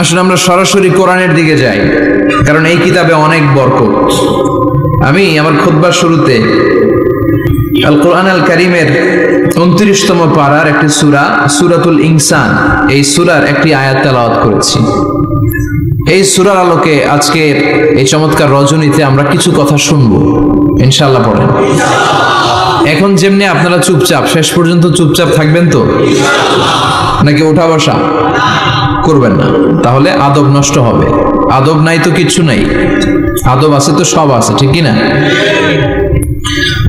আসলে আমরা সরাসরি কোরআনের দিকে যাই, কারণ এই কিতাবে অনেক বরকত। আমি আমার খুতবার শুরুতে আল কোরআন আল কারীমের 29তম পারার একটি সূরা, সূরাতুল ইনসান, এই সূরার একটি আয়াত তেলাওয়াত করেছি। এই সূরার আলোকে আজকের এই চমৎকার রজনীতে আমরা কিছু কথা শুনবো ইনশাআল্লাহ। পড়েন। এখন যেমনি আপনারা চুপচাপ, শেষ পর্যন্ত চুপচাপ থাকবেন তো, নাকি ওঠা বসা করবেন না? তাহলে আদব নষ্ট হবে। আদব নাই তো কিচ্ছু নাই, আদব আছে তো সব আছে, ঠিক কি না?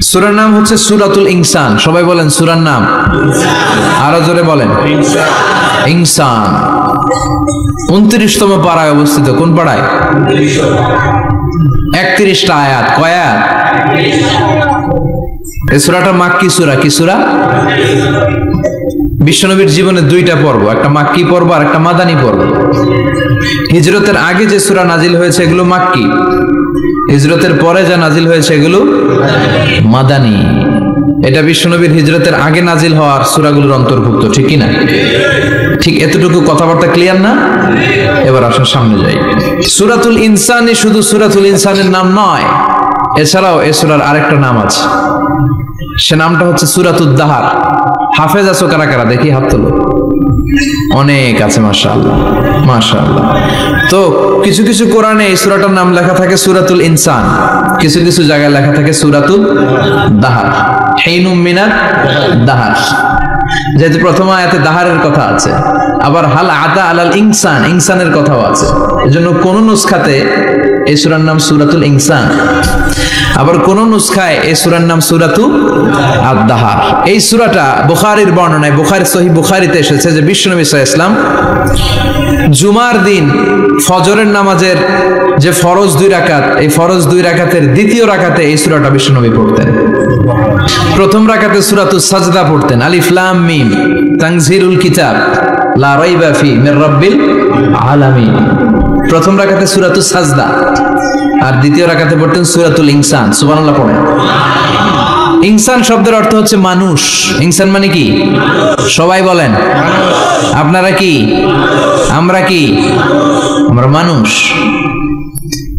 সূরার নাম হচ্ছে সূরাতুল ইনসান। সবাই বলেন সূরার নাম, আরো জোরে বলেন ইনসান। 29তম পারায় অবস্থিত। কোন পারায়? 31টা আয়াত। কয় আয়াত? এই সূরাটা মাক্কি সূরা। কি সূরা? বিশ্বনবীর জীবনে দুইটা পর্ব, একটা মাক্কি পর্ব আর একটা মাদানী পর্ব। হিজরতের আগে যে সূরা নাজিল হয়েছে এগুলো মাক্কি, হিজরতের পরে যা নাজিল হয়েছে এগুলো মাদানী। এটা বিশ্বনবীর হিজরতের আগে নাজিল হওয়ার সূরাগুলোর অন্তর্ভুক্ত, ঠিক কি না? ঠিক এতটুকু কথাবার্তা ক্লিয়ার না? এবার আসুন সামনে যাই। সূরাতুল ইনসানই শুধু সূরাতুল ইনসানের নাম নয়, এছাড়াও এই সূরার আরেকটা নাম আছে, সে নামটা হচ্ছে সূরাতুদ দাহার। হাফেজ আছো কারা কারা? দেখি হাত তোলো। অনেক আছে, মাশাআল্লাহ মাশাআল্লাহ। তো কিছু কিছু কোরআনে এই সূরাটার নাম লেখা থাকে সূরাতুল ইনসান, কিছু কিছু জায়গায় লেখা থাকে সূরাতুদ দাহার, হিনুম মিনাত দাহার। যেহেতু প্রথম আয়াতে দাহারের কথা আছে, আবার হাল আতা আলাল ইনসান, ইনসানের কথাও আছে, এজন্য কোন নুসখাতে এই সূরার নাম সূরাতুল ইনসান, আবার কোন নুসখায় এই সূরার নাম সূরাতু আদ-দাহার। এই সূরাটা বুখারীর বর্ণনায়, বুখারী সহিহ বুখারীতে এসেছে যে বিশ্বনবী সাল্লাল্লাহু আলাইহি ওয়াসাল্লাম জুমার দিন ফজরের নামাজের যে ফরজ 2 রাকাত, এই ফরজ 2 রাকাতের দ্বিতীয় রাকাতে এই সূরাটা বিশ্বনবী পড়তেন। প্রথম রাকাতে সূরাতুস সাজদা পড়তেন, আলিফ লাম মিম তানজিলুল কিতাব লা রাইবা ফি মির রাব্বিল আলামিন। প্রথম রাকাতে সূরাতুস সাজদা, আর দ্বিতীয় রাকাতে পড়তেন সূরাতুল ইনসান। সুবহানাল্লাহ পড়েন। ইনসান শব্দের অর্থ হচ্ছে মানুষ। ইনসান মানে কি? সবাই বলেন। আপনারা কি? আমরা কি? আমরা মানুষ।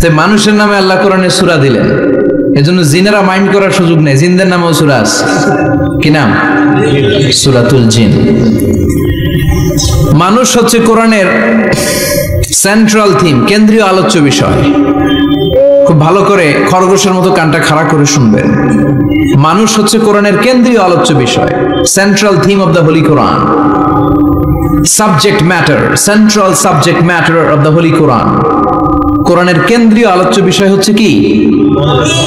তো মানুষের নামে আল্লাহ কোরআনে সূরা দিলেন, এজন্য জিনেরা মাইন্ড করার সুযোগ নেই। জিনদের নামেও সূরা আছে। কি নাম? সূরাতুল জিন। মানুষ হচ্ছে কোরআনের সেন্ট্রাল থিম, কেন্দ্রীয় আলোচ্য বিষয়। খুব ভালো করে খরগোশের মতো কানটা খাড়া করে শুনবেন। মানুষ হচ্ছে কোরআনের কেন্দ্রীয় আলোচ্য বিষয়, central theme of the Holi Quran, subject matter, central subject matter of the Holi Quran. কোরআনের কেন্দ্রীয় আলোচ্য বিষয় হচ্ছে কি?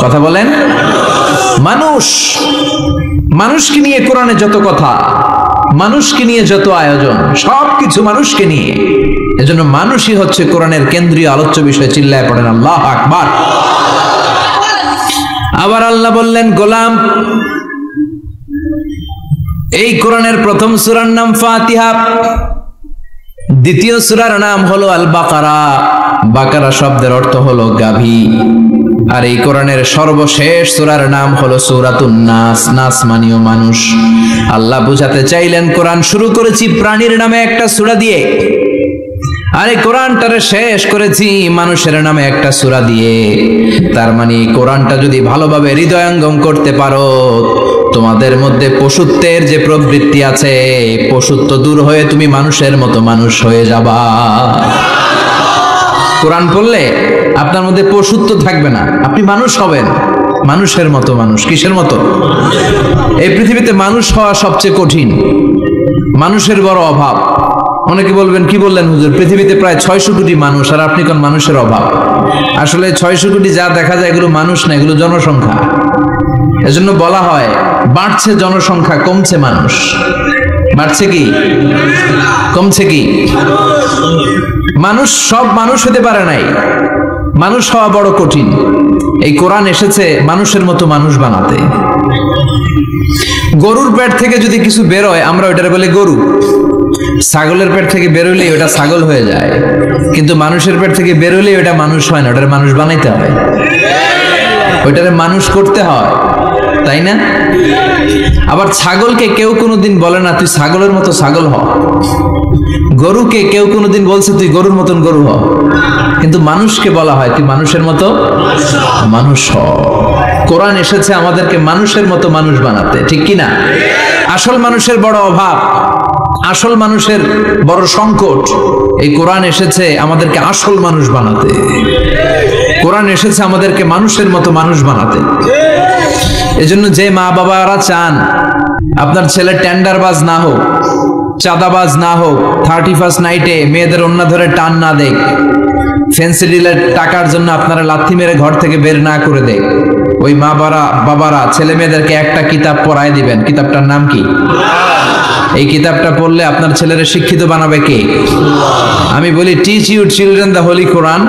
কথা বলেন। মানুষ। মানুষকে নিয়ে কোরআনে যত কথা, মানুষকে নিয়ে যত আয়োজন, সবকিছু মানুষকে নিয়ে। এজন্য মানুষই হচ্ছে কোরআনের কেন্দ্রীয় আলোচ্য বিষয়। চিল্লায় পড়েন আল্লাহু আকবার। আবার আল্লাহ বললেন গোলাম। এই কোরআনের প্রথম সূরার নাম ফাতিহা, দ্বিতীয় সূরার নাম হলো আল বাকারা। বাকারা শব্দের অর্থ হলো গাভী। আর এই কোরআনের সর্বশেষ সূরার নাম হলো সূরাতুন নাস। নাস মানেও মানুষ। আল্লাহ বুঝাতে চাইলেন কোরআন শুরু করেছি প্রাণীর নামে একটা সূরা দিয়ে, আরে কোরআনটারে শেষ করেছি মানুষের নামে একটা সূরা দিয়ে। তার মানে কোরআনটা যদি ভালোভাবে হৃদয়ঙ্গম করতে পারো, তোমাদের মধ্যে পশুত্বের যে প্রবৃত্তি আছে, পশুত্ব দূর হয়ে তুমি মানুষের মতো মানুষ হয়ে যাবা। কোরআন পড়লে আপনার মধ্যে পশুত্ব থাকবে না, আপনি মানুষ হবেন, মানুষের মতো মানুষ। কিসের মতো? এই পৃথিবীতে মানুষ হওয়া সবচেয়ে কঠিন, মানুষের বড় অভাব। অনেকে বলবেন কি বললেন হুজুর, পৃথিবীতে প্রায় 600 কোটি মানুষ আর আপনি কোন মানুষের অভাব? আসলে 600 কোটি যা দেখা যায় এগুলো মানুষ না, এগুলো জনসংখ্যা। এজন্য বলা হয় বাড়ছে জনসংখ্যা, কমছে মানুষ। বাড়ছে কি কমছে কি? মানুষ সব মানুষ হতে পারে নাই, মানুষ হওয়া বড় কঠিন। এই কোরআন এসেছে মানুষের মতো মানুষ বানাতে। গরুর পেট থেকে যদি কিছু বেরোয় আমরা ওটারে বলি গরু, ছাগলের পেট থেকে বেরোলে ওটা ছাগল হয়ে যায়, কিন্তু মানুষের পেট থেকে বেরোলে ওটা মানুষ হয় না, ওটারে মানুষ বানাইতে হয়, ওটারে মানুষ করতে হয়, তাই না? আবার ছাগলকে কেউ কোনোদিন বলে না তুই ছাগলের মতো ছাগল হ, গরুকে কেউ কোনোদিন বলছে তুই গরুর মতন গরু হ, কিন্তু মানুষকে বলা হয় তুই মানুষের মতো মানুষ হ। কোরআন এসেছে আমাদেরকে মানুষের মতো মানুষ বানাতে, ঠিক কি না? আসল মানুষের বড় অভাব, আসল মানুষের বড় সংকট, এই কোরআন এসেছে আমাদেরকে আসল মানুষ বানাতে। কোরআন এসেছে আমাদেরকে মানুষের মতো মানুষ বানাতে। এজন্য যে মা বাবারা চান আপনার ছেলে টেন্ডারবাজ না হোক, চাঁদাবাজ না হোক, 31st নাইটে মেয়েদের ওন্না ধরে টান না দেখ, ফেন্সি ডিলের টাকার জন্য আপনারা লাথি মেরে ঘর থেকে বের না করে দেয়, ওই মা বাবারা ছেলে মেয়েদেরকে একটা কিতাব পড়ায় দিবেন। কিতাবটার নাম কি? এই কিতাবটা পড়লে আপনার ছেলেরা শিক্ষিত বানাবে কে? আমি বলি teach your children the Holi Quran,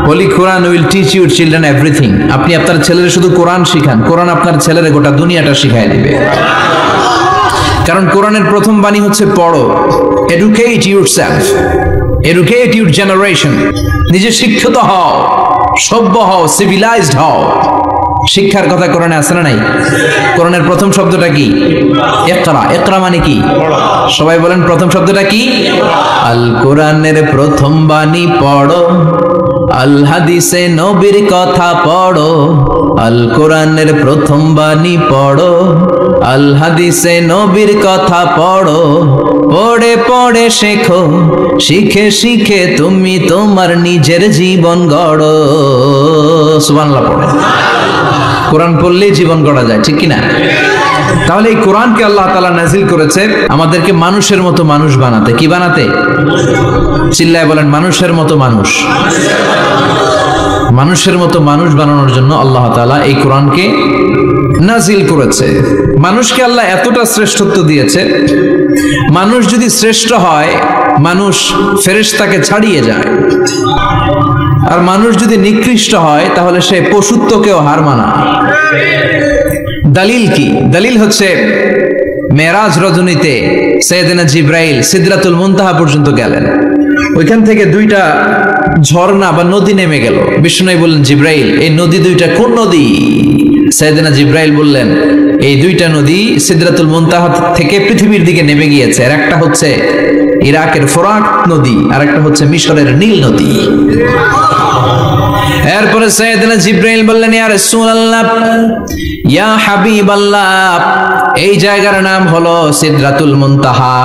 holy Quran will teach your children everything. আপনি আপনার ছেলেরা শুধু কোরআন শিখান, কোরআন আপনার ছেলেরা গোটা দুনিয়াটা শিখাই দিবে। কারণ কোরআনের প্রথম বাণী হচ্ছে পড়ো, educate yourself, educate your generation. নিজে শিক্ষিত হও, সভ্য হও, সিভিলাইজড হও। শিক্ষার কথা কোরআনে আছে না নাই? কোরআনের প্রথম শব্দটা কি? ইকরা। ইকরা মানে কি? সবাই বলেন প্রথম শব্দটা কি? আল কোরআনের প্রথম বাণী পড়ো, আল হাদিসে নবীর কথা পড়ো। আল কোরআনের প্রথম বাণী পড়ো, আল হাদিসে নবীর কথা পড়ো। পড়ে পড়ে শেখো, শিখে শিখে তুমি তোমার নিজের জীবন গড়ো। সুবহানাল্লাহ পড়ে। কোরআন পড়লেই জীবন গড়া যায়, ঠিক কিনা? তাহলে এই কোরআনকে আল্লাহ তাআলা নাজিল করেছে আমাদেরকে মানুষের মতো মানুষ বানাতে। কি বানাতে? চিল্লায় বলেন মানুষের মতো মানুষ। মানুষের মতো মানুষ বানানোর জন্য আল্লাহ তাআলা এই কোরআনকে নাজিল করেছে। মানুষকে আল্লাহ এতটা শ্রেষ্ঠত্ব দিয়েছে, মানুষ যদি শ্রেষ্ঠ হয় মানুষ ফেরেশতাকে ছাড়িয়ে যায়, আর মানুষ যদি নিকৃষ্ট হয় তাহলে সে পশুত্বকেও হার মানায়। দলিল কি? দলিল হচ্ছে মেরাজ রজনীতে সাইয়েদনা জিবরাইল সিদরাতুল মুনতাহা পর্যন্ত গেলেন, ওইখান থেকে দুইটা ঝর্ণা বা নদী নেমে গেল। বিষ্ণু বললেন জিবরাইল এই নদী দুইটা কোন নদী? সাইয়েদনা জিবরাইল বললেন এই দুইটা নদী সিদরাতুল মুনতাহা থেকে পৃথিবীর দিকে নেমে গিয়েছে। আর একটা হচ্ছে ইরাকের ফোরাত নদী, আর একটা হচ্ছে মিশরের নীল নদী। এরপরে সাইয়েদনা জিবরাইল বললেন ইয়া রাসূলুল্লাহ, ইয়া হাবিবাল্লাহ, এই জায়গার নাম হলো সিদরাতুল মুনতাহা,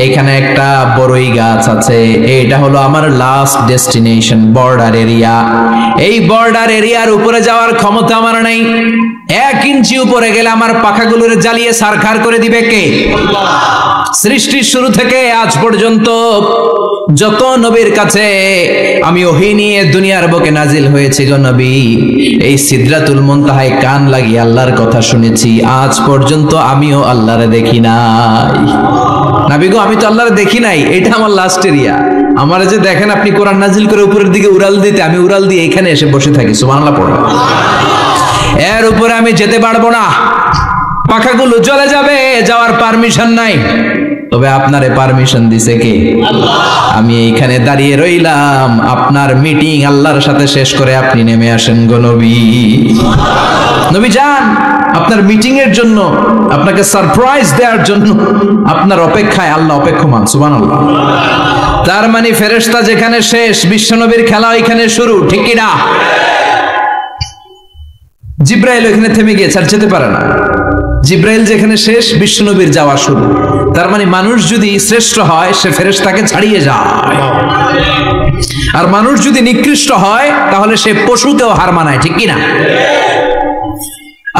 এখানে একটা বড়ই গাছ আছে, এটা হলো আমার লাস্ট ডেস্টিনেশন, বর্ডার এরিয়া। এই বর্ডার এরিয়ার উপরে যাওয়ার ক্ষমতা আমার নাই। 1 ইঞ্চি উপরে গেলে আমার পাখাগুলোরে জ্বালিয়ে সারখার করে দিবে কে? সৃষ্টির শুরু থেকে আজ পর্যন্ত যত নবীর কাছে আমি ওহী নিয়ে দুনিয়ার বুকে নাজিল হয়েছি গো নবী, এই সিদরাতুল মুনতাহায় কান লাগিয়ে আল্লাহর কথা শুনেছি। আজ পর্যন্ত আমিও আল্লাহরে দেখি নাই। নবী গো আমি তো আল্লাহরে দেখি নাই, এটা আমার লাস্ট এরিয়া। আমারে যে দেখেন আপনি কোরআন নাজিল করে উপরের দিকে উড়াল দিতে, আমি উড়াল দিয়ে এখানে এসে বসে থাকি। সুবহানাল্লাহ পড়ো। এর উপরে আমি যেতে পারবো না, পাখাগুলো জ্বলে যাবে, যাওয়ার পারমিশন নাই। তবে আপনারে পারমিশন দিছে কে? আল্লাহ। আমি এইখানে দাঁড়িয়ে রইলাম, আপনার মিটিং আল্লাহর সাথে শেষ করে আপনি নেমে আসেন গো নবী। নবী যান, আপনার মিটিং এর জন্য, আপনাকে সারপ্রাইজ দেওয়ার জন্য আপনার অপেক্ষায় আল্লাহ অপেক্ষমান। সুবহানাল্লাহ। তার মানে ফেরেশতা যেখানে শেষ, বিশ্বনবীর খেলা ওইখানে শুরু, ঠিক কি না? জিবরাইল ওখানে থেমে গিয়েছে, আর যেতে পারে না। জিবরাইল যেখানে শেষ, বিশ্বনবীর যাওয়া শুরু। তার মানে মানুষ যদি শ্রেষ্ঠ হয় সে ফেরেশতাকে ছাড়িয়ে যায়, আর মানুষ যদি নিকৃষ্ট হয় তাহলে সে পশুকেও হার মানায়, ঠিক কি না?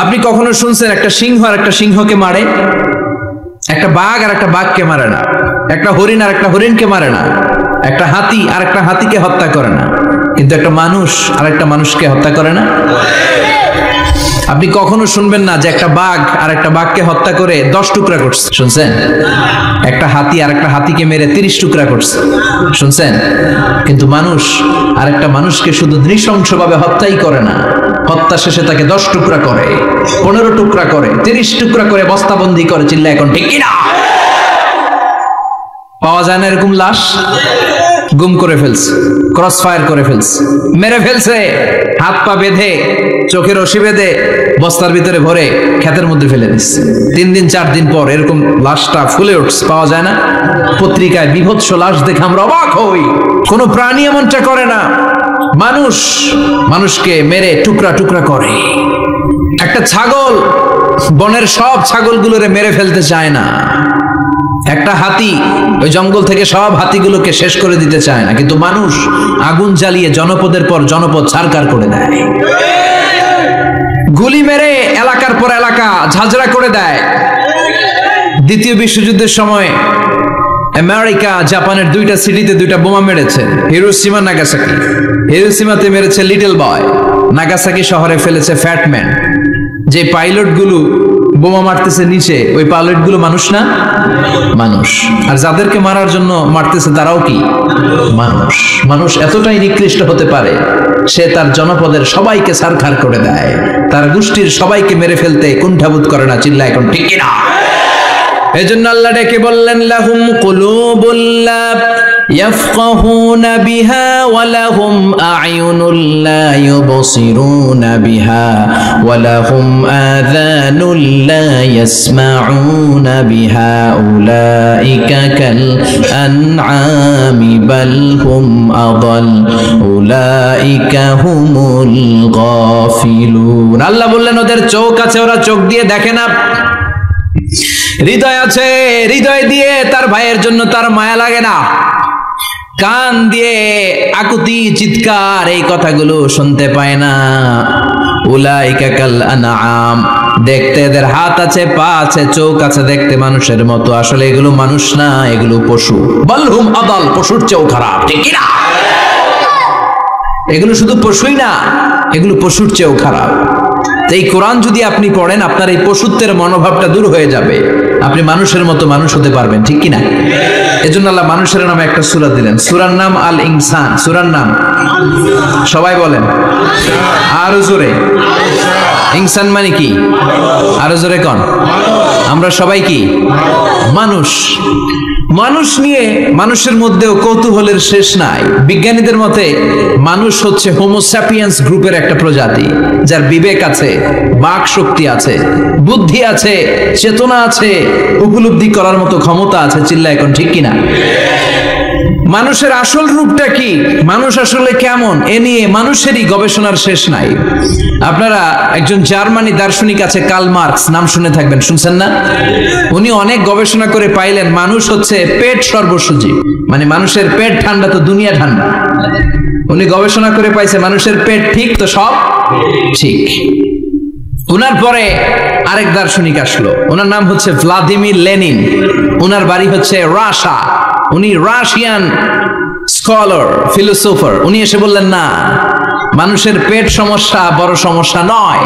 আপনি কখনো শুনছেন একটা সিংহ আর একটা সিংহকে মারে? একটা বাঘ আর একটা বাঘকে মারে না, একটা হরিণ আর একটা হরিণকে মারে না, একটা হাতি আর একটা হাতিকে হত্যা করে না, কিন্তু একটা মানুষ আর একটা মানুষকে হত্যা করে না। আপনি কখনো শুনবেন না যে একটা বাঘ আর একটা বাঘকে হত্যা করে 10 টুকরা করছে? শুনছেন? একটা হাতি আর একটা হাতিকে মেরে 30 টুকরা করছে? শুনছেন? কিন্তু মানুষ আর একটা মানুষকে শুধু নৃশংসভাবে হত্যাই করে না, হত্যা শেষে তাকে 10 টুকরা করে, 15 টুকরা করে, 30 টুকরা করে বস্তাবন্দি করে। চিল্লা এখন ঠিক কিনা? পাওয়া যায় না এরকম লাশ? গুম করে ফেলছে, ক্রস ফায়ার করে ফেলছে, মেরে ফেলছে, হাত পা বেঁধে, চোখের রশি বেঁধে বস্তার ভিতরে ভরে ক্ষেতের মধ্যে ফেলে দিচ্ছে। 3 দিন 4 দিন পর এরকম লাশটা ফুলে উঠছে, পাওয়া যায় না। পত্রিকায় বিভৎস লাশ দেখে আমরা অবাক হই। কোন প্রাণী এমনটা করে না। মানুষ মানুষকে মেরে টুকরা টুকরা করে। একটা ছাগল বনের সব ছাগলগুলোরে মেরে ফেলতে চায় না। একটা হাতি ওই জঙ্গল থেকে সব হাতিগুলোকে শেষ করে দিতে চায় না, কিন্তু মানুষ আগুন জ্বালিয়ে জনপদের পর জনপদ ছারখার করে দেয়। গুলি মেরে এলাকার পর এলাকা ঝাঁঝরা করে দেয়। দ্বিতীয় বিশ্বযুদ্ধের সময় আমেরিকা জাপানের 2টা সিটিতে 2টা বোমা মেরেছে, হিরোশিমা নাগাসাকি। হিরোশিমাতে মেরেছে লিটল বয়, নাগাসাকি শহরে ফেলেছে ফ্যাটম্যান। যে পাইলট গুলো বোমা মারতেছে নিচে, ওই পাইলট গুলো মানুষ না? মানুষ। আর যাদেরকে মারার জন্য মারতেছে তারাও কি মানুষ। মানুষ এতটাই নিকৃষ্ট হতে পারে, সে তার জনপদের সবাইকে ছারখার করে দেয়, তার গোষ্ঠীর সবাইকে মেরে ফেলতে কুণ্ঠাবোধ করে না। চিল্লা এখন ঠিক কিনা? এজন্য আল্লাহ ডেকে বললেন, লাহুম কুলুবুল লা ইয়াফকাহুনা বিহা ওয়া লাহুম আ'য়ুনুল লা ইউবসিরুনা বিহা ওয়া লাহুম আযানুল লা ইয়াসমাউনা বিহা উলাইকা কাল আনআমি বাল হুম আদাল উলাইকা হুমুল গাফিলুন। আল্লাহ বললেন, ওদের চোখ আছে, ওরা চোখ দিয়ে দেখে না। হৃদয় আছে, হৃদয় দিয়ে তার ভাইয়ের জন্য তার মায়া লাগে না। কান দিয়ে আকুতি চিৎকার এই কথাগুলো শুনতে পায় না। উলাইকা কাল আনআম, দেখতে এদের হাত আছে, পা আছে, চোখ আছে, দেখতে মানুষের মতো, আসলে এগুলো মানুষ না, এগুলো পশু। বালহুম আদাল, পশুর চেয়েও খারাপ। ঠিক কি না? এগুলো শুধু পশুই না, এগুলো পশুর চেয়েও খারাপ। এই কোরআন যদি আপনি পড়েন, আপনার এই পশুত্বের মনোভাবটা দূর হয়ে যাবে, আপনি মানুষের মতো মানুষ হতে পারবেন। ঠিক কিনা? এজন্য আল্লাহ মানুষের নামে একটা সূরা দিলেন, সূরার নাম আল ইনসান। সূরার নাম সবাই বলেন আরো জোরে। ইনসান মানে কি? আরো জোরে কোন? আমরা সবাই কি মানুষ। মানুষ নিয়ে মানুষের মধ্যেও কৌতূহলের শেষ নাই। বিজ্ঞানীদের মতে মানুষ হচ্ছে হোমো স্যাপিয়েন্স গ্রুপের একটা প্রজাতি, যার বিবেক আছে, বাক শক্তি আছে, বুদ্ধি আছে, চেতনা আছে, উপলব্ধি করার মতো ক্ষমতা আছে। চিল্লা এখন ঠিক কিনা? মানুষের আসল রূপটা কি, মানুষ আসলে কেমন, এ নিয়ে মানুষেরই গবেষণার শেষ নাই। আপনারা একজন জার্মানি দার্শনিক আছে, কার্ল মার্কস, নাম শুনে থাকবেন, শুনছেন না? উনি অনেক গবেষণা করে পাইলেন মানুষ হচ্ছে পেট সর্বসুজীব, মানে মানুষের পেট ঠান্ডা তো দুনিয়া ঠান্ডা। উনি গবেষণা করে পাইছে মানুষের পেট ঠিক তো সব ঠিক। উনার পরে আরেক দার্শনিক আসলো, ওনার নাম হচ্ছে ভ্লাদিমির লেনিন। ওনার বাড়ি হচ্ছে রাশিয়া, উনি রাশিয়ান স্কলার, ফিলোসোফার। উনি এসে বললেন, না, মানুষের পেট সমস্যা বড় সমস্যা নয়,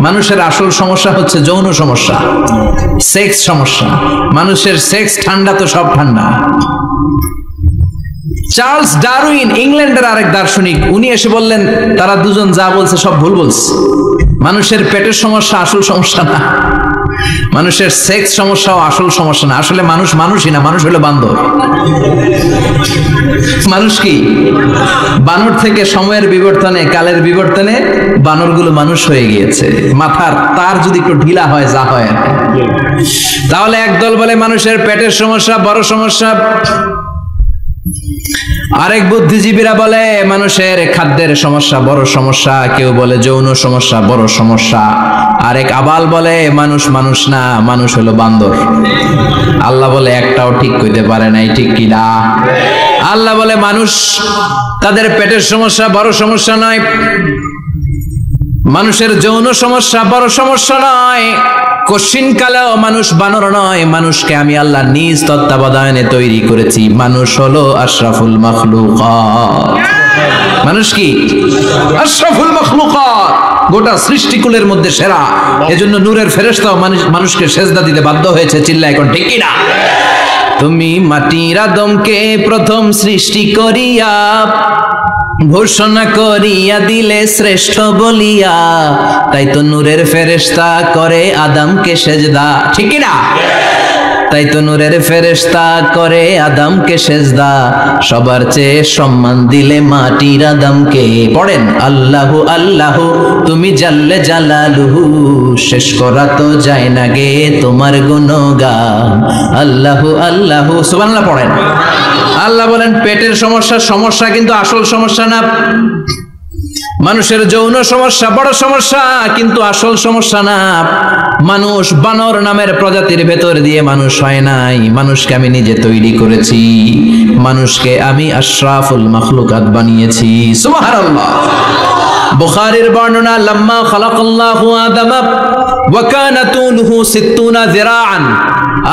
মানুষের আসল সমস্যা হচ্ছে যৌন সমস্যা, সেক্স সমস্যা। মানুষের সেক্স ঠান্ডা তো সব ঠান্ডা। চার্লস ডারউইন, ইংল্যান্ডের আরেক দার্শনিক, উনি এসে বললেন, তারা দুজন যা বলছে সব ভুল বলছে। মানুষের পেটের সমস্যা আসল সমস্যা না, মানুষের সেক্স সমস্যাও আসল সমস্যা না। আসলে মানুষ মানুষই না, মানুষ হলো বান্দর। মানুষ কি? বানর থেকে সময়ের বিবর্তনে, কালের বিবর্তনে বানরগুলো মানুষ হয়ে গিয়েছে। মাথার তার যদি একটু ঢিলা হয়, যা হয়, তাহলে একদল বলে মানুষের পেটের সমস্যা বড় সমস্যা, আরেক বুদ্ধিজীবীরা বলে মানুষের খাদ্যের সমস্যা বড় সমস্যা, কেউ বলে যৌন সমস্যা বড় সমস্যা, আরেক আবাল বলে মানুষ মানুষ না, মানুষ হলো বান্দর। আল্লাহ বলে একটাও ঠিক কইতে পারে নাই। ঠিক কি না? আল্লাহ বলে মানুষ তাদের পেটের সমস্যা বড় সমস্যা নয়, মানুষের যৌন সমস্যা বড় সমস্যা নয়, কশিন কালেও মানুষ বানর নয়। মানুষকে আমি আল্লাহ নিজ তত্ত্বাবধানে তৈরি করেছি। মানুষ হলো আশরাফুল মাখলুকাত। মানুষ কি? আশরাফুল মাখলুকাত, গোটা সৃষ্টিকুলের মধ্যে সেরা। এজন্য নূরের ফেরেশতাও মানুষকে সেজদা দিতে বাধ্য হয়েছে। চিল্লা এখন ঠিক কি না? তুমি মাটির আদমকে প্রথম সৃষ্টি করিয়া ঘোষণা করিয়া দিলে শ্রেষ্ঠ বলিয়া, তাই তো নূরের ফেরেশতা করে আদমকে সেজদা। ঠিক কি না? তাই তো নূরের ফেরেশতা করে আদমকে সেজদা, সবার চেয়ে সম্মান দিলে মাটির আদমকে। পড়েন আল্লাহু আল্লাহু তুমি জাল্লে জালালুহু, শেষ করা তো যায় না গে তোমার গুণগান। আল্লাহু আল্লাহু সুবহানাল্লাহ পড়েন। আল্লাহ বলেন পেটের সমস্যা কিন্তু আসল সমস্যা না। মানুষের যৌন সমস্যা বড় সমস্যা, কিন্তু আসল সমস্যা না। মানুষ বানর নামের প্রজাতির ভেতর দিয়ে মানুষ হয় নাই, মানুষকে আমি নিজে তৈরি করেছি, মানুষকে আমি আশরাফুল মাখলুকাত বানিয়েছি। সুবহানাল্লাহ। বুখারীর বর্ণনা, লাম্মা খালাকাল্লাহু আদামা ওয়া কানা তুলুহু 60 যিরাআন,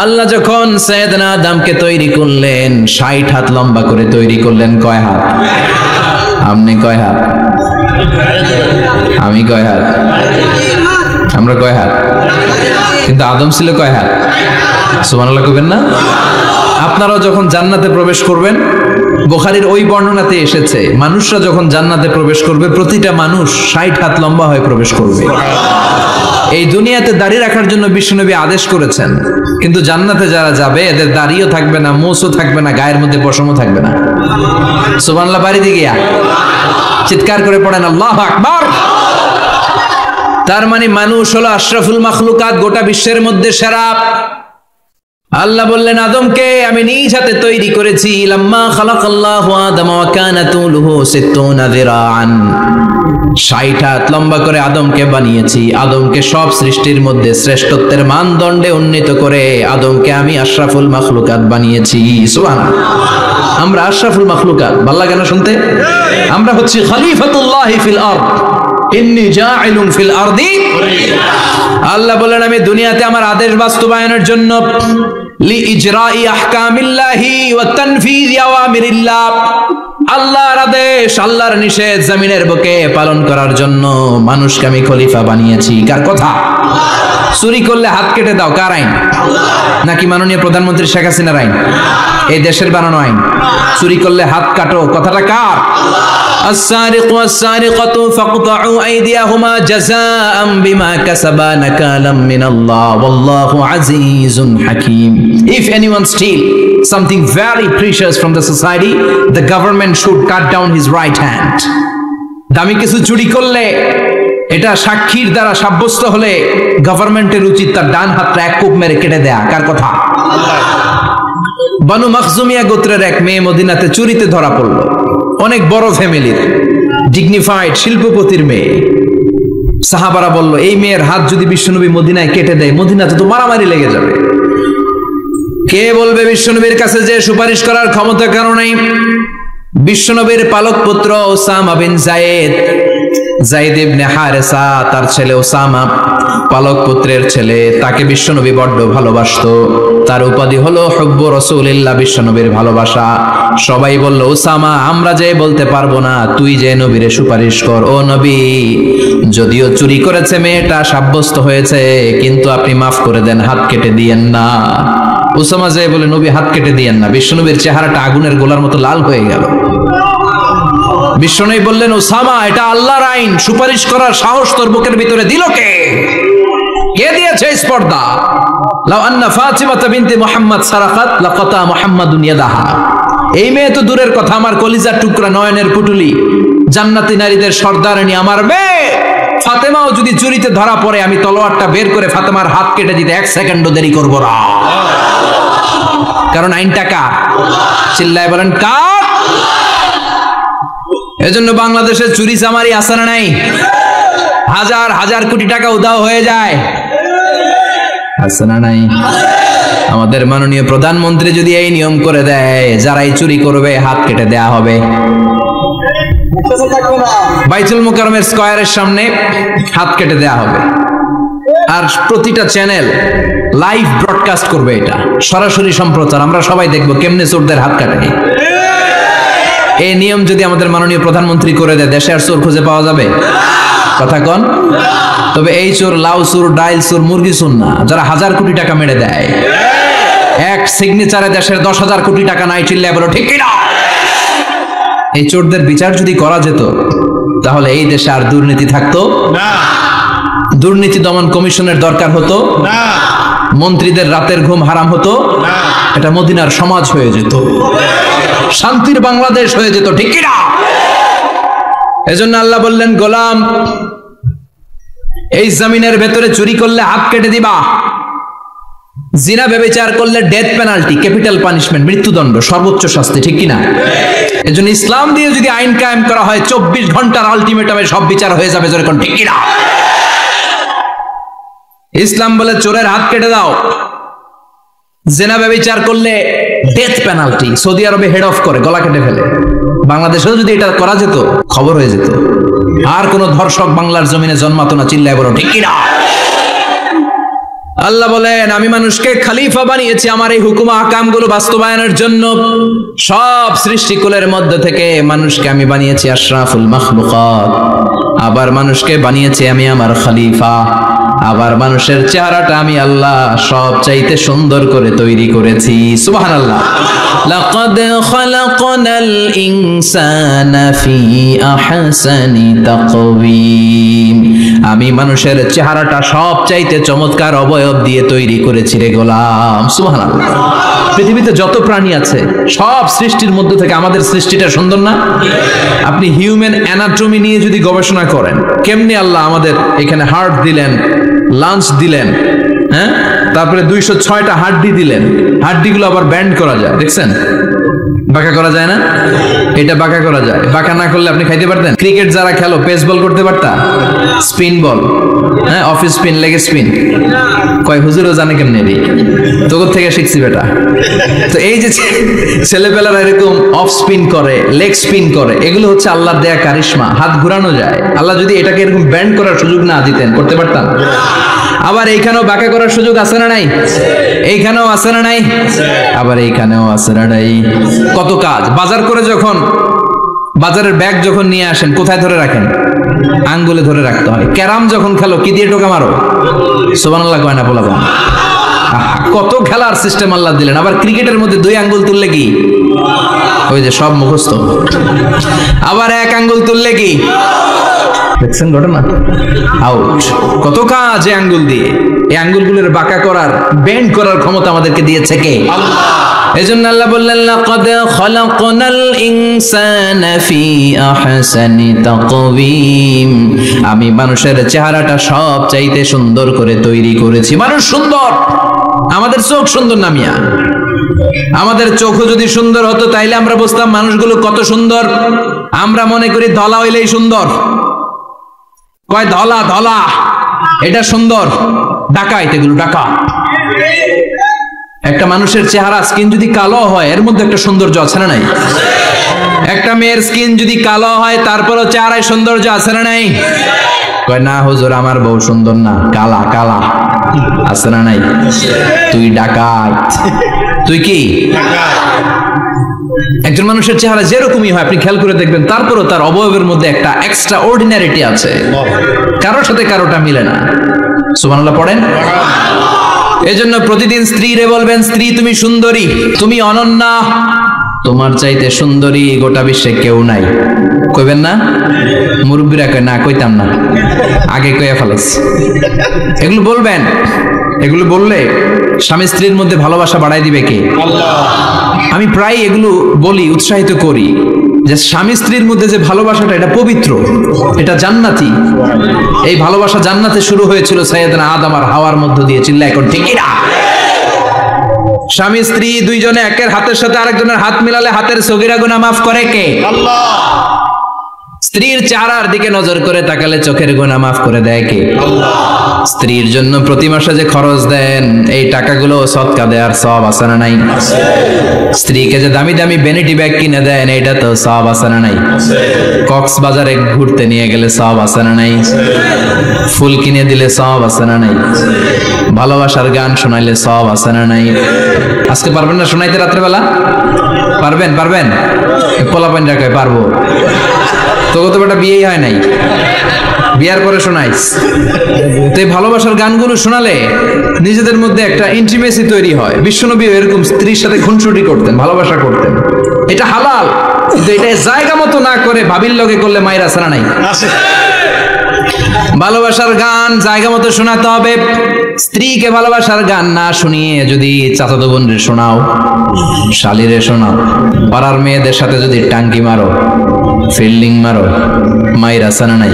আল্লাহ যখন সাইয়েদনা আদমকে তৈরি করলেন 60 হাত লম্বা করে তৈরি করলেন। কয় হাত? আপনি কয় হাত? আমি কয় হাত? আমরা কয় হাত? কিন্তু আদম ছিল কয় হাত? সুবহানাল্লাহ কইবেন না? আপনারাও যখন জান্নাতে প্রবেশ করবেন, বুখারীর ওই বর্ণনাতে এসেছে মানুষরা যখন জান্নাতে প্রবেশ করবে প্রতিটা মানুষ 60 হাত লম্বা হয়ে প্রবেশ করবে। এই দুনিয়াতে দাড়ি রাখার জন্য বিশ্বনবী আদেশ করেছেন, কিন্তু জান্নাতে যারা যাবে এদের দাড়িও থাকবে না, মোছও থাকবে না, গায়ের মধ্যে পশমও থাকবে না। সুবহানাল্লাহ বাড়ি দিয়ে গিয়া চিৎকার করে পড়েন আল্লাহু আকবার। তার মানে মানুষ হলো আশরাফুল মাখলুকাত, গোটা বিশ্বের মধ্যে সেরা। আল্লাহ বললেন আদমকে আমি নিজ হাতে তৈরি করেছি। লাম্মা খালাকাল্লাহু আদামা ওয়া কানা তুলুহু 60 যিরাআন, 60 হাত লম্বা করে আদমকে বানিয়েছি। আদমকে সব সৃষ্টির মধ্যে শ্রেষ্ঠত্বের মানদণ্ডে উন্নীত করে আদমকে আমি আশরাফুল মাখলুকাত বানিয়েছি। সুবহানাল্লাহ। আমরা আশরাফুল মাখলুকাত, ভালো লাগে না শুনতে? আমরা হচ্ছি খলিফাতুল্লাহি ফিল আরদ, ইন্নী জাইলুন ফিল আরদি। আল্লাহ বলেন আমি দুনিয়াতে আমার আদেশ বাস্তবায়নের জন্য লিইজরাই আহকামিল্লাহি ওয়া তানফীযি আওয়ামিরিল্লাহ, আল্লাহর আদেশ আল্লাহর নিষেধ জমিনের বুকে পালন করার জন্য মানুষকে আমি খলিফা বানিয়েছি। কার কথা? চুরি করলে হাত কেটে দাও, কার আইন? নাকি মাননীয় প্রধানমন্ত্রী শেখ হাসিনার আইন? এই দেশের বানানো আইন। চুরি করলে হাত কাটো, কথাটা কার? السارق والسارقة فاقطعوا أيديهما جزاء بما كسبا نكالا من الله والله عزيز حكيم. If anyone steal something very precious from the society, the government should cut down his right hand. দামি কিছু চুরি করলে এটা সাক্ষীর দ্বারা সাব্যস্ত হলে গভর্নমেন্টের উচিত তার ডান হাতটা এক কোপ মেরে কেটে দেয়া। কার কথা? বানু মাখজুমিয়া গোত্রের এক মেয়ে মদিনাতে চুরিতে ধরা পড়লো। অনেক বড় ফ্যামিলির, ডিগনিফাইড শিল্পপতির মেয়ে। সাহাবারা বলল এই মেয়ের হাত যদি বিশ্বনবী মদিনায় কেটে দেয়, মদিনাতে তো মারামারি লেগে যাবে। কে বলবে বিশ্বনবীর কাছে যে সুপারিশ করার ক্ষমতা কারো নেই? বিশ্বনবীর পালক পুত্র ওসামা বিন যায়েদ, যায়েদ ইবনে হারেসা, তার ছেলে ওসামা পালক পুত্রের ছেলে, তাকে বিশ্বনবী বড্ড ভালোবাসতো। তার উপাধি হলো হুব্বু রাসূলিল্লাহ, বিশ্বনবীর ভালোবাসা। সবাই বলল ওসামা আমরা যে বলতে পারবো না, তুই যে নবীরে সুপারিশ কর। ও নবী, যদিও চুরি করেছে মেয়েটা, সাব্যস্ত হয়েছে, কিন্তু আপনি মাফ করে দেন, হাত কেটে দিয়েন না। ওসামা যে বলে নবী হাত কেটে দিয়েন না। বিশ্বনবীর চেহারাটা আগুনের গোলার মতো লাল হয়ে গেল। বিশ্বনবী বললেন ওসামা এটা আল্লাহর আইন, সুপারিশ করার সাহস তোর বুকের ভিতরে দিল কে? কে দিয়েছে স্পর্ধা? লাউ আন্না ফাতিমাতা বিনতে মুহাম্মদ সারাকাত লাকাতা মুহাম্মাদুন ইয়াদাহা। এই মেয়ে তো দূরের কথা, আমার কলিজার টুকরা, নয়নের পুটুলি, জান্নাতি নারীদের সর্দারণী আমার মেয়ে ফাতেমাও যদি চুরিতে ধরা পড়ে, আমি তলোয়ারটা বের করে ফাতেমার হাত কেটে দিতে 1 সেকেন্ডও দেরি করব না। কারণ আইনটা কার? চিল্লায় বলেন কার? এজন্য বাংলাদেশে চুরি চামারি আছে না নাই? হাজার হাজার কোটি টাকা উধাও হয়ে যায়, আছে না নাই? আমাদের মাননীয় প্রধানমন্ত্রী যদি এই নিয়ম করে দেয়, যারাই চুরি করবে হাত কেটে দেয়া হবে। বাইতুল মুকাররমের স্কয়ারের সামনে হাত কেটে দেয়া হবে। আর প্রতিটা চ্যানেল লাইভ ব্রডকাস্ট করবে, এটা সরাসরি সম্প্রচার, আমরা সবাই দেখবো কেমনে চোরদের হাত কাটে। এই নিয়ম যদি আমাদের মাননীয় প্রধানমন্ত্রী করে দেয়, দেশে আর চোর খুঁজে পাওয়া যাবে? কথা কন। তবে এই চোর লাউ চোর, ডাইল চোর, মুরগি চোর না, যারা হাজার কোটি টাকা মেরে দেয়। এক সিগনেচারে দেশের 10,000 কোটি টাকা নাই, চিল্লায় বলো ঠিক কিনা? এই চোরদের বিচার যদি করা যেত, তাহলে এই দেশে আর দুর্নীতি থাকতো না, দুর্নীতি দমন কমিশনের দরকার হতো না, মন্ত্রীদের রাতের ঘুম হারাম হতো না, এটা মদিনার সমাজ হয়ে যেত, শান্তির বাংলাদেশ হয়ে যেত, ঠিক কি না? এজন্য আল্লাহ বললেন, গোলাম এই জমিনের ভেতরে চুরি করলে হাত কেটে দিবা, জিনা ব্যভিচার করলে ডেথ পেনাল্টি, ক্যাপিটাল পানিশমেন্ট, মৃত্যুদণ্ড, সর্বোচ্চ শাস্তি, ঠিক কি না? এজন্য ইসলাম দিয়ে যদি আইন কায়েম করা হয় 24 ঘন্টার আলটিমেটামে সব বিচার হয়ে যাবে, যেরকম, ঠিক কি না? ইসলাম বলে চোরের হাত কেটে দাও, জিনা ব্যভিচার করলে ডেথ পেনাল্টি, সৌদি আরবে হেড অফ করে গলা কেটে ফেলে। বাংলাদেশেও যদি এটা করা যেত খবর হয়ে যেত, আর কোন ধর্ষক বাংলার জমিনে জন্মাতো না, চিল্লায় বলো ঠিক কি না? আল্লাহ বলেন, আমি মানুষকে খলিফা বানিয়েছি আমার এই হুকুম আহকামগুলো বাস্তবায়নের জন্য। সব সৃষ্টিকুলের মধ্যে থেকে মানুষকে আমি বানিয়েছি আশরাফুল মাখলুকাত, আবার মানুষকে বানিয়েছি আমি আমার খলিফা, আবার মানুষের চেহারাটা আমি আল্লাহ সব চাইতে সুন্দর করে তৈরি করেছি। সুবহানাল্লাহ। লাকাদ খালাকনাল ইনসানা ফি আহসানি তাকওয়িম, আমি মানুষের চেহারাটা সব চাইতে চমৎকার অবয়ব দিয়ে তৈরি করেছি রে গোলাম। সুবহানাল্লাহ। পৃথিবীতে যত প্রাণী আছে সব সৃষ্টির মধ্যে থেকে আমাদের সৃষ্টিটা সুন্দর না? আপনি হিউম্যান অ্যানাটমি নিয়ে যদি গবেষণা করেন, কেমনে আল্লাহ আমাদের এখানে হার্ট দিলেন, লাঞ্চ দিলেন, হ্যাঁ, তারপরে 206টা হাড্ডি দিলেন, হাড্ডিগুলো আবার ব্যান্ড করা যায়, দেখছেন? বাঁকা করা যায় না? এটা বাঁকা করা যায়, বাঁকা না করলে আপনি খাইতে পারতেন? ক্রিকেট যারা খেলো পেস বল করতে পারতা, স্পিন বল, হ্যাঁ, অফিস স্পিন, লেগ স্পিন, কয় হুজুরও জানে কেমনে রে, তোর থেকে শিখছি বেটা। তো এই যে ছেলেবেলারা এরকম অফ স্পিন করে, লেগ স্পিন করে, এগুলো হচ্ছে আল্লাহর দেয়া কারিশমা, হাত ঘুরানো যায়। আল্লাহ যদি এটাকে এরকম ব্যান্ড করার সুযোগ না দিতেন, করতে পারতাম? আবার এইখানেও বাঁকা করার সুযোগ আছে না নাই? এইখানেও আছে না নাই? আবার এইখানেও আছে না নাই? কত কাজ। বাজার করে যখন বাজারের ব্যাগ যখন নিয়ে আসেন, কোথায় ধরে রাখেন? আঙ্গুলে ধরে রাখতে হয়। ক্যারাম যখন খেলো কি দিয়ে টোকা মারো? সুবহানাল্লাহ কয় না বলাবো? কত খেলার সিস্টেম আল্লাহ দিলেন। আবার ক্রিকেটের মধ্যে 2 আঙ্গুল তুললে কি ওই যে সব মুখস্থ, আবার 1 আঙ্গুল তুললে কি, দেখছেন ঘটনা? আউট। কত কাজ এই আঙ্গুল দিয়ে। এই আঙ্গুলগুলোর বাঁকা করার, বেন্ড করার ক্ষমতা আমাদেরকে দিয়েছে কে? আল্লাহ। এজন্য আল্লাহ বললেন, লাকাদ খালাকনাল ইনসানা ফি আহসানি তাকওয়িম, আমি মানুষের চেহারাটা সব চাইতে সুন্দর করে তৈরি করেছি। মানুষ সুন্দর, আমাদের চোখ সুন্দর না মিয়া? আমাদের চোখও যদি সুন্দর হতো তাইলে আমরা বুঝতাম মানুষগুলো কত সুন্দর। আমরা মনে করি ধলা হইলেই সুন্দর, কয় ধলা ধলা এটা সুন্দর, ডাকাইত, এগুলো ডাকা। একটা মানুষের চেহারা স্কিন যদি কালো হয়, এর মধ্যে একটা সৌন্দর্য আছে না নাই? একটা মেয়ের স্কিন যদি কালো হয়, তারপরও চেহারায় সৌন্দর্য আছে না নাই? কয় না হুজুর, আমার বউ সুন্দর না, কালা কালা, আছে না নাই? তুই ডাকাত, তুই কি? একজন মানুষের চেহারা যেরকমই হয় আপনি খেয়াল করে দেখবেন, তারপরও তার অবয়বের মধ্যে একটা এক্সট্রা অর্ডিনারিটি আছে, কারোর সাথে কারোটা মিলে না। সুবহানাল্লাহ পড়েন। এজন্য প্রতিদিন স্ত্রীরে বলবেন, স্ত্রী তুমি সুন্দরী, তুমি অনন্যা, তোমার চাইতে সুন্দরী গোটা বিশ্বে কেউ নাই। কইবেন না? মুরব্বীরা কয় না, কইতাম না, আগে কইয়া ফেলাস। এগুলো বলবেন, এগুলো বললে স্বামী স্ত্রীর মধ্যে ভালোবাসা বাড়াই দিবে কে? আল্লাহ। আমি প্রায় এগুলো বলি, উৎসাহিত করি যে স্বামী স্ত্রীর মধ্যে যে ভালোবাসাটা, এটা পবিত্র, এটা জান্নাতি। এই ভালোবাসা জান্নাতে শুরু হয়েছিল সাইয়েদনা আদম আর হাওয়ার মধ্য দিয়ে। চিল্লা এখন ঠিক না? স্বামী স্ত্রী দুইজনে একের হাতের সাথে আরেকজনের হাত মিলালে হাতের সগীরা গুনাহ মাফ করে কে? আল্লাহ। স্ত্রীর চেহারার দিকে নজর করে তাকালে চোখের গুনাহ মাফ করে দেয় কে? আল্লাহ। স্ত্রীর জন্য প্রতি মাসে যে খরচ দেন, এই টাকাগুলো সদকা দেওয়ার সওয়াব আছে না নাই? আছে। স্ত্রীকে যে দামি দামি ভ্যানিটি ব্যাগ কিনে দেন, এটা তো সওয়াব আছে না নাই? আছে। কক্সবাজারে ঘুরতে নিয়ে গেলে সওয়াব আছে না নাই? আছে। ফুল কিনে দিলে সওয়াব আছে না নাই? আছে। ভালোবাসার গান শোনাইলে সওয়াব আছে না নাই? আজকে পারবেন না শোনাইতে রাত্রেবেলা? পারবেন? পারবেন? পোলাপাইন রাখায় পারবো। তোকে তো বেটা বিয়েই হয় নাই, বিয়ার পরে শোনাইস। তো এই ভালোবাসার গানগুলো শোনালে নিজেদের মধ্যে একটা ইন্টিমেসি তৈরি হয়। বিশ্বনবী এরকম স্ত্রীর সাথে খুনসুটি করতেন, ভালোবাসা করতেন। এটা হালাল, কিন্তু এটা জায়গা মতো না করে ভাবির লগে করলে মায়ের আসে না নাই? ভালোবাসার গান জায়গা মতো শোনাতে হবে, স্ত্রীকে ভালোবাসার গান না শুনিয়ে যদি চাচাতো বোনের শোনাও, শালিরে শোনাও, পাড়ার মেয়েদের সাথে যদি টাঙ্কি মারো, ফিল্ডিং মারো, মায়ের আসানা নাই।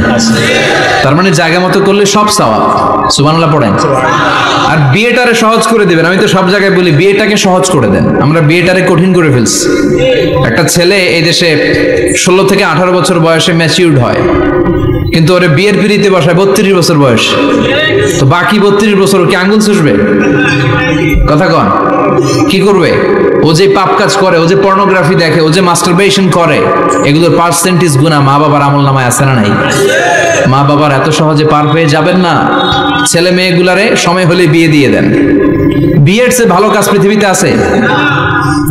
তার মানে জায়গা মতো করলে সব সওয়াব। সুবহানাল্লাহ পড়েন। আর বিয়েটারে সহজ করে দিবেন। আমি তো সব জায়গায় বলি বিয়েটাকে সহজ করে দেন, আমরা বিয়েটারে কঠিন করে ফেলছি। একটা ছেলে এই দেশে 16 থেকে 18 বছর বয়সে ম্যাচিউরড হয়, কিন্তু ওরে বিয়ের পিড়িতে বসায় 32 বছর বয়স। তো বাকি 32 বছর কি আঙ্গুল চুষবে? কথা কন, কি করবে? ও যে পাপ কাজ করে, ও যে পর্নোগ্রাফি দেখে, ও যে মাস্টারবেশন করে, এগুলোর পার্সেন্টেজ গুনাহ মা বাবার আমলনামায় আছে না নাই? মা বাবার এত সহজে পার পেয়ে যাবেন না। ছেলে মেয়েগুলারে সময় হলে বিয়ে দিয়ে দেন। বিয়ের চেয়ে ভালো কাজ পৃথিবীতে আছে?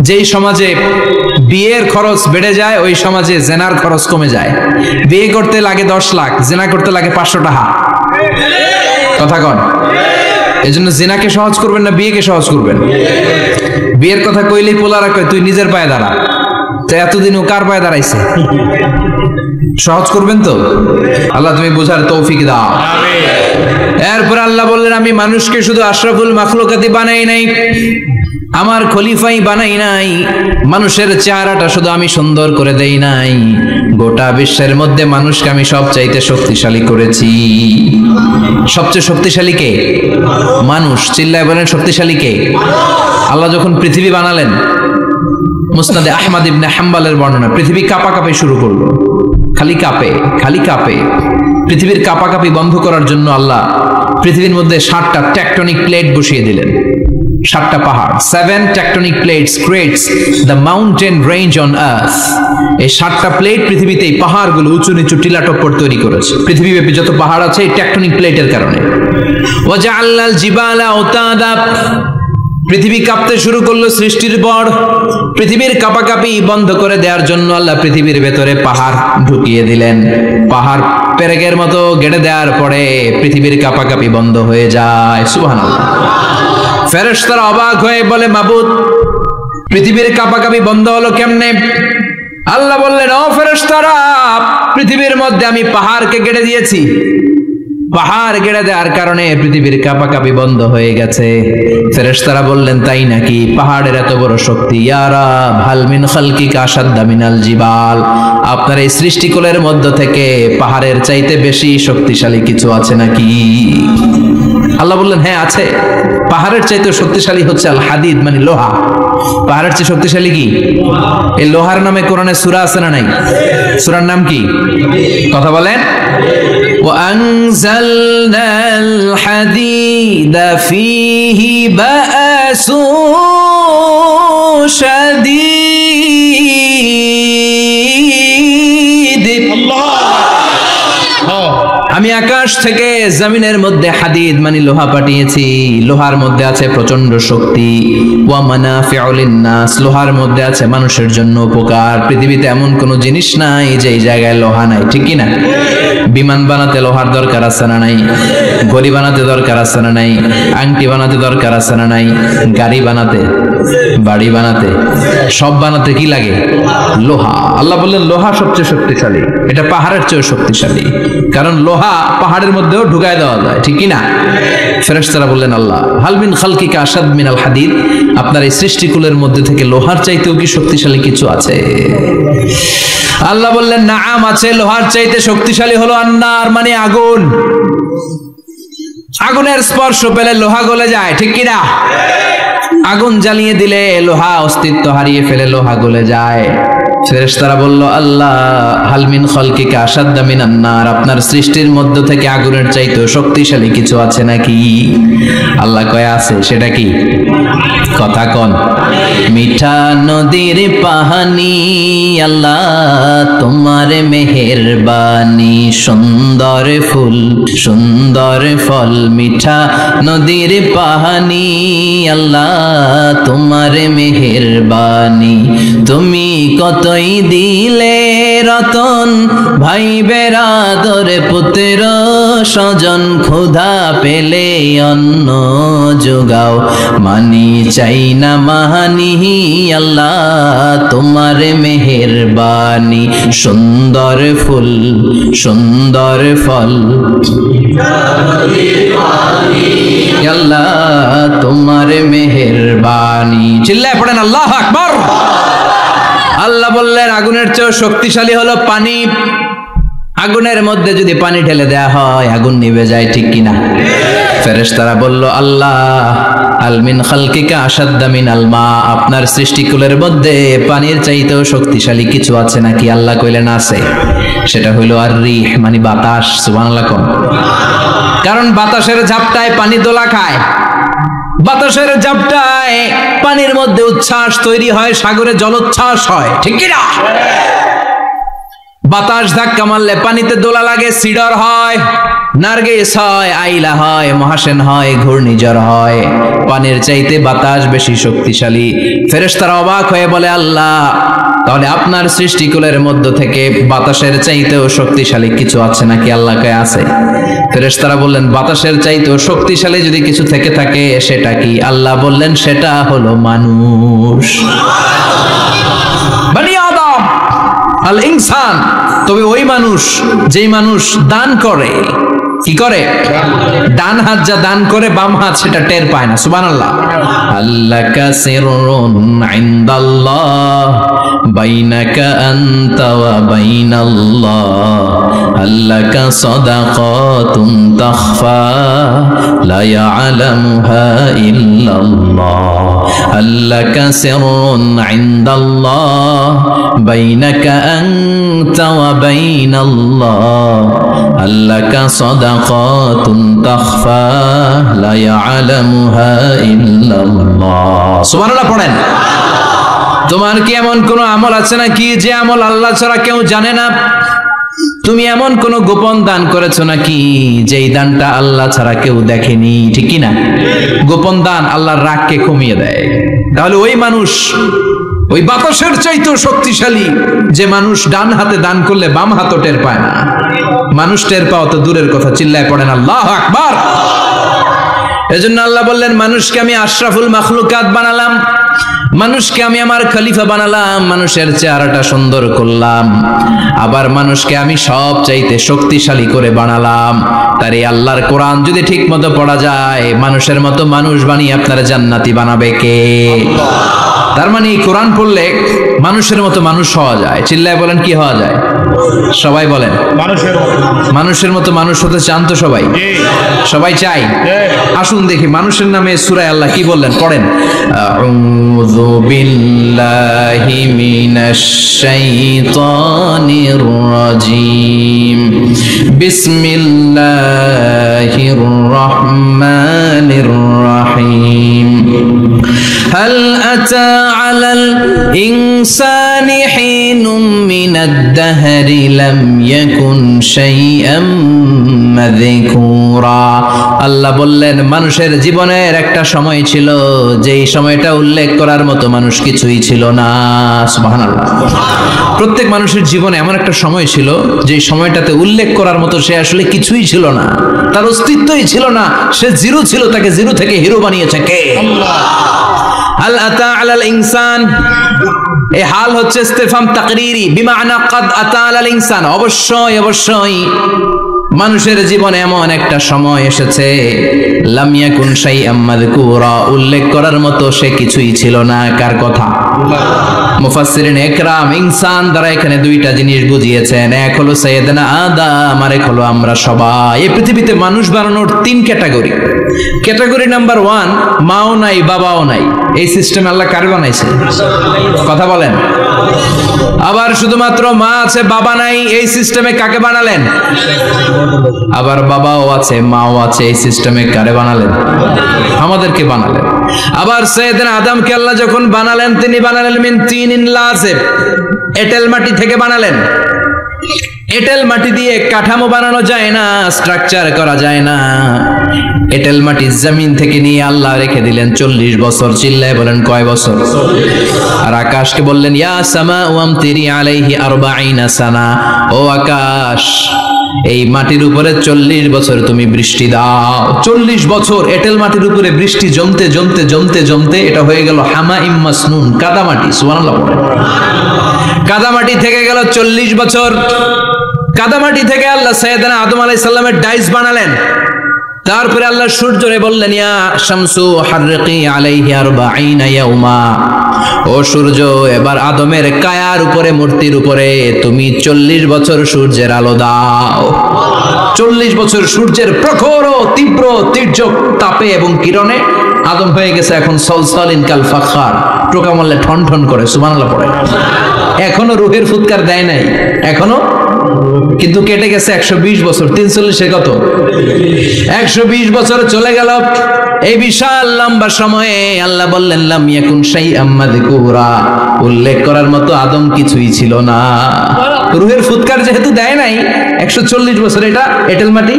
যেই সমাজে বিয়ের খরচ বেড়ে যায় ওই সমাজে জেনার খরচ কমে যায়। বিয়ে করতে লাগে 10 লাখ, জেনা করতে লাগে 500 টাকা। কথা কন। এজন্য জেনাকে সহজ করবেন না বিয়েকে সহজ করবেন? বিয়ের কথা কইলেই পোলারা কয় তুই নিজের পায়ে দাঁড়া। তো এতদিন ও কার পায়ে দাঁড়াইছে? সহজ করবেন তো? আল্লাহ তুমি বোঝার তৌফিক দাও। এরপর আল্লাহ বললেন আমি মানুষকে শুধু আশরাফুল মাখলুকাতি বানাই নাই, আমার খলিফাই বানাই নাই। মানুষের চেহারাটা শুধু আমি সুন্দর করে দেই নাই, গোটা বিশ্বের মধ্যে মানুষকে আমি সবচাইতে শক্তিশালী করেছি। সবচেয়ে শক্তিশালী কে? মানুষ। চিল্লায় বলেন শক্তিশালী কে? আল্লাহ যখন পৃথিবী বানালেন, মুসনাদে আহমদ ইবনে হাম্বলের বর্ণনা, পৃথিবী কাঁপাকাঁপি শুরু করলো। খালি কাঁপে, খালি কাঁপে। পৃথিবীর কাঁপাকাঁপি বন্ধ করার জন্য আল্লাহ পৃথিবীর মধ্যে 7টা টেকটনিক প্লেট বসিয়ে দিলেন। 7টা পাহাড়। 7 tectonic plates creates the mountain range on earth. এই 7টা প্লেট পৃথিবীতে এই পাহাড়গুলো উঁচু নিচু টিলাটপ্পর তৈরি করেছে। পৃথিবীব্যাপী যত পাহাড় আছে এই টেকটনিক প্লেটের কারণে। ওয়াজআলনাল জিবালা আওতাদা, পৃথিবী কাঁপতে শুরু করলো সৃষ্টির পর। পৃথিবীর কাঁপাকাঁপি বন্ধ করে দেওয়ার জন্য আল্লাহ পৃথিবীর ভেতরে পাহাড় ঢুকিয়ে দিলেন। পাহাড় পেরেকের মতো গেড়ে দেওয়ার পরে পৃথিবীর কাঁপাকাঁপি বন্ধ হয়ে যায়। সুবহানাল্লাহ। ফেরেশতারা অবাক হয়ে বলে মাবুদ, পৃথিবীর কাঁপাকাঁপি বন্ধ হলো কেমনে? আল্লাহ বললেন ও ফেরেশতারা, পৃথিবীর মধ্যে আমি পাহাড়কে গেড়ে দিয়েছি। পাহাড় গেড়ে দেওয়ার কারণে পৃথিবীর কাঁপাকাঁপি বন্ধ হয়ে গেছে। ফেরেশতারা বললেন তাই নাকি? পাহাড়ের এত বড় শক্তি। ইয়া রাব হাল মিন খালকিকা আশাদ্দা মিনাল জিবাল, আপনার এই সৃষ্টিকুলের মধ্য থেকে পাহাড়ের চাইতে বেশি শক্তিশালী কিছু আছে নাকি? আল্লাহ বললেন হ্যাঁ আছে। পাহাড়ের চাইতে শক্তিশালী হচ্ছে আল হাদিদ, মানে লোহা। পাহাড়ের চেয়ে শক্তিশালী কি? এই লোহার নামে কোরআনে সূরা আছে না নাই? সূরার নাম কি? কথা বলেন। وأنزلنا الحديد فيه بأس شديد الله। আমি আকাশ থেকে জমিনের মধ্যে হাদিদ মানে লোহা পাঠিয়েছি। লোহার মধ্যে আছে প্রচন্ড শক্তি। ওয়া মানাফিউ লিন-নাস, লোহার মধ্যে আছে মানুষের জন্য উপকার। পৃথিবীতে এমন কোন জিনিস নাই যে এই জায়গায় লোহা নাই, ঠিক কি না? বিমান বানাতে লোহার দরকার আছে না নাই? ঘড়ি বানাতে দরকার আছে না নাই? আংটি বানাতে দরকার আছে না নাই? গাড়ি বানাতে, বাড়ি বানাতে, সব বানাতে কি লাগে? লোহা। আল্লাহ বললেন লোহা সবচেয়ে শক্তিশালী। এটা পাহাড়ের চেয়ে শক্তিশালী, কারণ লোহা পাহাড়ের মধ্যেও ঢুকায় দেওয়া যায়, ঠিক কি না? ফেরেশতারা বললেন আল্লাহ হাল মিন খালকিকা আশাদ মিনাল হাদিদ, আপনার এই সৃষ্টিকুলের মধ্যে থেকে লোহার চাইতেও কি শক্তিশালী কিছু আছে? আল্লাহ বললেন নাআম আছে। লোহার চাইতে শক্তিশালী হলো আন্নার, মানে আগুন। আগুনের স্পর্শ পেলে লোহা গলে যায়, ঠিক কি না? আগুন জ্বালিয়ে দিলে লোহা অস্তিত্ব হারিয়ে ফেলে, লোহা গলে যায়। ফেরেশতারা বলল আল্লাহ হাল মিন খালকিকা আশাদ্দা মিনান নার, আপনার সৃষ্টির মধ্য থেকে আগুনের চাইতেও শক্তিশালী কিছু আছে নাকি? আল্লাহ কয় আছে। সেটা কি? কথা কন। মিঠা নদীর পাহানি আল্লাহ তোমার মেহেরবানি, সুন্দর ফুল সুন্দর ফল মিঠা নদীর পাহানি আল্লাহ তোমার মেহেরবানি। তুমি কতই দিলে রতন ভাই বেরাদর পুত্র স্বজন ক্ষুধা পেলে অন্ন যোগাও, মানি চাই না মাহানি আল্লাহ তোমার মেহেরবানি। সুন্দর ফুল সুন্দর ফল আল্লাহ তোমার মেহেরবানি। চিল্লায় পড়েন আল্লাহু আকবার। আল্লাহ বললেন আগুনের চেয়ে শক্তিশালী হলো পানি। আগুনের মধ্যে যদি পানি ঢেলে দেয়া হয় আগুন নিভে যায়, ঠিক কিনা? ফেরেশতারা বলল আল্লাহ আল মিন খালকিকা আশাদ্দা মিনাল মা, আপনার সৃষ্টিকুলের মধ্যে পানির চাইতেও শক্তিশালী কিছু আছে নাকি? আল্লাহ কইলেন আছে, সেটা হইলো আর রিহ, মানে বাতাস। সুবহানাল্লাহ। কারণ বাতাসের ঝাপটায় পানি দোলা খায়, বাতাসের ঝাপটায় পানির মধ্যে উচ্ছ্বাস তৈরি হয়, সাগরে জলোচ্ছ্বাস হয়, ঠিক কিনা? বাতাস ধাক্কা মারলে পানিতে দোলা লাগে, সিডর হয়, নার্গিস হয়, আইলা হয়, মহাসেন হয়, ঘূর্ণিঝড় হয়। পানির চাইতে বাতাস বেশি শক্তিশালী। ফেরেশতারা অবাক হয়ে বলে আল্লাহ তাহলে আপনার সৃষ্টিকুলের মধ্য থেকে বাতাসের চাইতেও শক্তিশালী কিছু আছে নাকি? আল্লাহ কয় আছে। ফেরেশতারা বললেন বাতাসের চাইতেও শক্তিশালী যদি কিছু থেকে থাকে সেটা কি? আল্লাহ বললেন সেটা হলো মানুষ, বনি আদম আল ইনসান। তবে ওই মানুষ যেই মানুষ দান করে, কি করে? ডান হাত যা দান করে বাম হাত সেটা টের পায় না। সুবহানাল্লাহ। আল্লাকা সিররুন ইনদাল্লাহ বাইনাকা আনতা ওয়া বাইনাল্লাহ, আল্লাকা সাদাকাতুন তাখফা লা ইয়ালামুহা ইল্লাল্লাহ, আল্লাকা সিররুন ইনদাল্লাহ বাইনাকা আনতা ওয়া বাইনাল্লাহ, আল্লাকা সাদাকাতুন তাখফা লা ইয়ালামুহা ইল্লাল্লাহ। সুবহানাল্লাহ পড়েন। তোমার কি এমন কোন আমল আছে নাকি যে আমল আল্লাহ ছাড়া কেউ জানে না? তুমি এমন কোন গোপন দান করেছো নাকি যেই দানটা আল্লাহ ছাড়া কেউ দেখেনি, ঠিক কি না? গোপন দান আল্লাহর রাগকে কমিয়ে দেয়। তাহলে ওই মানুষ ওই বাতাসের চাইতেও শক্তিশালী যে মানুষ ডান হাতে দান করলে বাম হাতও টের পায় না। মানুষ টের পাওয়া তো দূরের কথা, চিল্লায় পড়েন আল্লাহু আকবার। এজন্য আল্লাহ বললেন মানুষকে আমি আশরাফুল মাখলুকাত বানালাম, মানুষকে আমি আমার খলিফা বানালাম, মানুষের চেহারাটা সুন্দর করলাম, আবার মানুষকে আমি সব চাইতে শক্তিশালী করে বানালাম। তার এই আল্লাহর কোরআন যদি ঠিক মতো পড়া যায়, মানুষের মতো মানুষ বানিয়ে আপনার জান্নাতি বানাবে কে? তার মানে এই কোরআন পড়লে মানুষের মতো মানুষ হওয়া যায়। চিল্লায় বলেন কি হওয়া যায়? সবাই বলেন মানুষের মতো মানুষ হতে চান তো সবাই? সবাই চাই। আসুন দেখি মানুষের নামে সূরায় আল্লাহ কি বললেন, পড়েন। আউযু বিল্লাহি মিনাশ শাইতানির রাজিম, বিসমিল্লাহির রহমানির রহিম। হাল আতা আলাল ইনসানি হিনুম মিনাদ দাহরি লাম ইয়াকুন শাইআম মাযকুরা। আল্লাহ বললেন মানুষের জীবনের একটা সময় ছিল যেই সময়টা উল্লেখ করার মতো মানুষ কিছুই ছিল না। সুবহানাল্লাহ। প্রত্যেক মানুষের জীবনে এমন একটা সময় ছিল যেই সময়টাতে উল্লেখ করার মতো সে আসলে কিছুই ছিল না, তার অস্তিত্বই ছিল না, সে জিরো ছিল, তাকে জিরো থেকে হিরো বানিয়েছে কে? আল্লাহ। হাল আতা আলাল ইনসান, এই হাল হচ্ছে ইস্তিফহাম তাকরীরি, বিমানা কাদ আতা আলাল ইনসান, অবশ্যই অবশ্যই মানুষের জীবনে এমন একটা সময় এসেছে লাম ইয়াকুন শাইআম মাযকুরা, উল্লেখ করার মতো সে কিছুই ছিল না। কার কথা? মুফাসসিরিন একরাম ইনসান দ্বারা এখানে দুইটা জিনিস বুঝিয়েছেন, এক হলো সাইয়েদনা আদম আর এক হলো আমরা সবাই। এই পৃথিবীতে মানুষ বানানোর তিন ক্যাটাগরি। ক্যাটাগরি নাম্বার 1, মাও নাই বাবাও নাই। এই সিস্টেম আল্লাহ কার বানাইছে? কথা বলেন। আবার শুধুমাত্র মা আছে বাবা নাই, এই সিস্টেমে কাকে বানালেন? আবার বাবাও আছে মাও আছে, এই সিস্টেমে কারে বানালেন? আমাদেরকে বানালেন। আবার সাইয়েদনা আদমকে আল্লাহ যখন বানালেন তিনি বানালেন মিন তিনিন লাযিব, এঁটেল মাটি থেকে বানালেন। এঁটেল মাটি দিয়ে কাঠামো বানানো যায় না, স্ট্রাকচার করা যায় না। এঁটেল মাটি জমিন থেকে নিয়ে আল্লাহ রেখে দিলেন 40 বছর। চিল্লায় বলেন কয় বছর? আর আকাশকে বললেন ইয়া সামা ওয়ামতিরি আলাইহি 40 সানা, ও আকাশ এই মাটির উপরে 40 বছর তুমি বৃষ্টি দাও। 40 বছর এঁটেল মাটির উপরে বৃষ্টি জমতে জমতে জমতে জমতে এটা হয়ে গেল হামাইম মাসনুন, কাদামাটি। সুবহানাল্লাহ। কাদামাটি থেকে গেল 40 বছর। কাদামাটি থেকে আল্লাহ সাইয়েদনা আদম আলাইহিস সালামের ডাইস বানালেন। তারপরে আল্লাহ সূর্যরে বললেন, ইয়া শামসু হাররিকি আলাইহি 40 ইয়াউমা, ও সূর্য এবার আদমের কায়ার উপরে, মূর্তির উপরে তুমি 40 বছর সূর্যের আলো দাও। 40 বছর সূর্যের প্রখর ও তীব্র তির্যক তাপে এবং কিরণে আদম হয়ে গেছে এখন সলসলিন কাল ফাখার, টোকা মারলে ঠন ঠন করে। সুবহানাল্লাহ পড়ে। এখনো রূহের ফুৎকার দেয় নাই এখনো, কিন্তু কেটে গেছে 120 বছর। 43 কত? 120 বছর চলে গেল। এই বিশাল লম্বা সময়ে আল্লাহ বললেন, লাম ইয়াকুন শাইআম মাযকুরা, উল্লেখ করার মতো আদম কিছুই ছিল না। রূহের ফুৎকার যেহেতু দেয় নাই 140 বছর, এটা এঁটেল মাটি,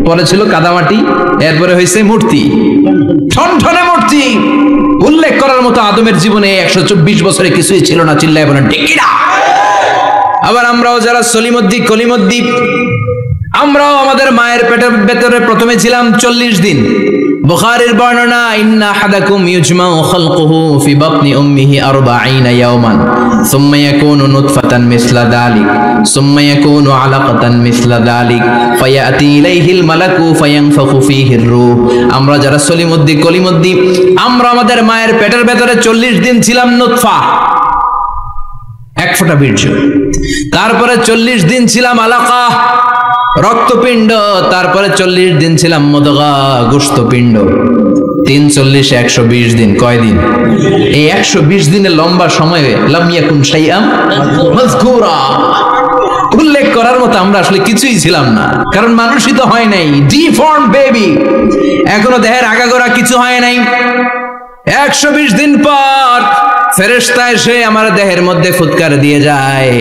পরে ছিল কাদামাটি, এরপরে হয়েছে মূর্তি, ঠনঠনে মূর্তি। উল্লেখ করার মতো আদমের জীবনে 124 বছরে কিছুই ছিল না। চিল্লায় বলেন ঠিক কিনা? আবার আমরাও যারা সলিমদ্দি কলিমদ্দি, আমরাও আমাদের মায়ের পেটের ভেতরে প্রথমে ছিলাম 40 দিন। বুখারীর বর্ণনা, ইন্না আহাদাকুম ইউজমাউ খালকুহু ফি বাতনি উম্মিহি 40 ইয়াওমান সুম্মা ইয়াকুনু নুতফাতান মিসলা যালিক সুম্মা ইয়াকুনু আলাকাতান মিসলা যালিক ফায়াতি ইলাইহিল মালাকু ফায়ানফাখু ফীহির রূহ। আমরা যারা সলিমদ্দি কলিমদ্দি, আমরা আমাদের মায়ের পেটের ভেতরে 40 দিন ছিলাম নুতফা, এক ফোঁটা বীর্য। তারপরে 40 দিন ছিলাম আলাকা, রক্তপিণ্ড। তারপরে 40 দিন ছিলাম মুদগা, গোশতপিণ্ড। 3 40 120 দিন। কয় দিন? এই 120 দিনের লম্বা সময়ে লাম ইয়াকুন শাইআম মাযকুরা, উল্লেখ করার মতো আমরা আসলে কিছুই ছিলাম না, কারণ মানুষই তো হয় নাই, ডিফর্ম বেবি, এখনো দেহের আগাগোড়া কিছু হয় নাই। 120 দিন পর ফেরেশতা এসে আমার দেহের মধ্যে ফুৎকার দিয়ে যায়,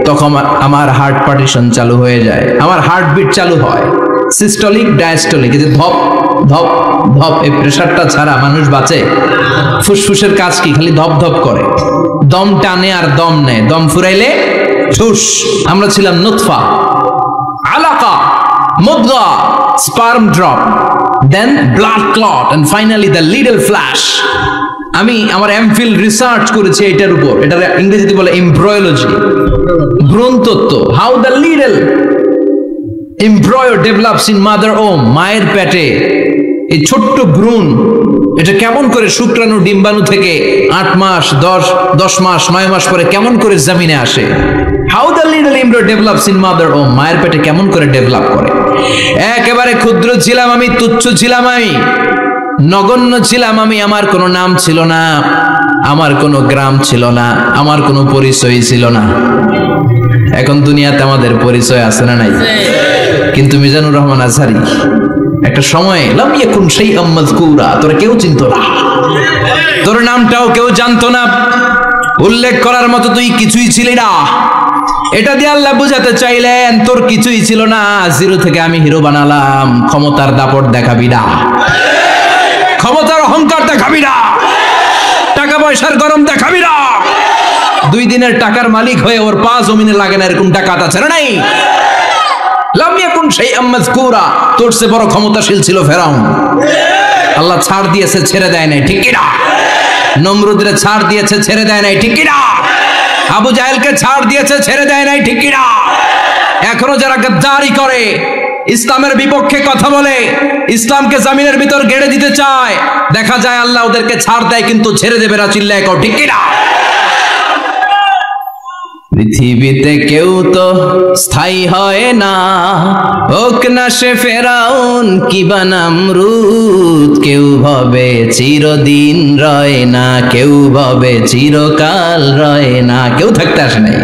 তখন আমার হার্ট পার্টিশন চালু হয়ে যায়, আমার হার্টবিট চালু হয়, সিস্টোলিক ডায়াস্টোলিক, এই যে ধপ ধপ ধপ, এই প্রেসারটা ছাড়া মানুষ বাঁচে? ফুসফুসের কাজ কি? খালি ধপ ধপ করে, দম টানে আর দম নেয়, দম ফুরাইলে ঠুস। আমরা ছিলাম নুতফা, আলাকা, মুদগা, sperm drop, then blood clot, and finally the little flesh. আমি আমার এমফিল রিসার্চ করেছি এটার উপর, এটার ইংরেজিতে বলে এমব্রয়োলজি, ভ্রূণতত্ত্ব। How the little embryo develops in mother womb, মায়ের পেটে এই ছোট্ট ভ্রূণ, এটা কেমন করে শুক্রাণু ডিম্বাণু থেকে 8 মাস 10 মাস 9 মাস পরে কেমন করে জমিনে আসে। How the little embryo develops in mother womb, মায়ের পেটে কেমন করে ডেভেলপ করে। একেবারে ক্ষুদ্র ছিলাম আমি, তুচ্ছ ছিলাম আমি, নগণ্য ছিলাম আমি, আমার কোনো নাম ছিল না, আমার কোনো গ্রাম ছিল না, আমার কোনো পরিচয় ছিল না। এখন দুনিয়াতে আমাদের পরিচয় আছে না নাই? কিন্তু মিজানুর রহমান আজহারি একটা সময় লাম ইয়াকুন শাইআম মাযকুরা, তোরা কেউ চিনতো না, তোর নামটাও কেউ জানতো না, উল্লেখ করার মতো তুই কিছুই ছিলি না। এটা দিয়ে আল্লাহ বুঝাতে চাইলেন তোর কিছুই ছিল না, জিরো থেকে আমি হিরো বানালাম। ক্ষমতার দাপট দেখাবি না, ক্ষমতার অহংকার দেখাবি না, টাকা পয়সার গরম দেখাবি না। 2 দিনের টাকার মালিক হয়ে ওর পা জমিনে লাগে না, এরকম টাকা আছে না নাই? লাম ইয়াকুন শাইআম মাযকুরা, তোর চেয়ে বড় ক্ষমতাশীল ছিল ফেরাউন, আল্লাহ ছাড় দিয়েছে, ছেড়ে দেয় নাই, ঠিক কি না? নমরুদরে ছাড় দিয়েছে, ছেড়ে দেয় নাই, ঠিক কি না? আবু জাহেলকে ছাড় দিয়েছে, ছেড়ে দেয় নাই, ঠিক কি না? এখনো যারা গাদ্দারি করে, ইসলামের বিপক্ষে কথা বলে, ইসলামকে জমিনের ভিতর গেড়ে দিতে চায়, দেখা যায় আল্লাহ ওদেরকে ছাড় দেয় কিন্তু ছেড়ে দেবে না। চিল্লায় কও ঠিক কি না? পৃথিবীতে কেউ তো স্থায়ী হয় না, হোক না সে ফেরাউন কিবা নমরুদ, কেউ ভাবে চিরদিন রয় না, কেউ ভাবে চিরকাল রয় না, কেউ থাকতে আসে নাই।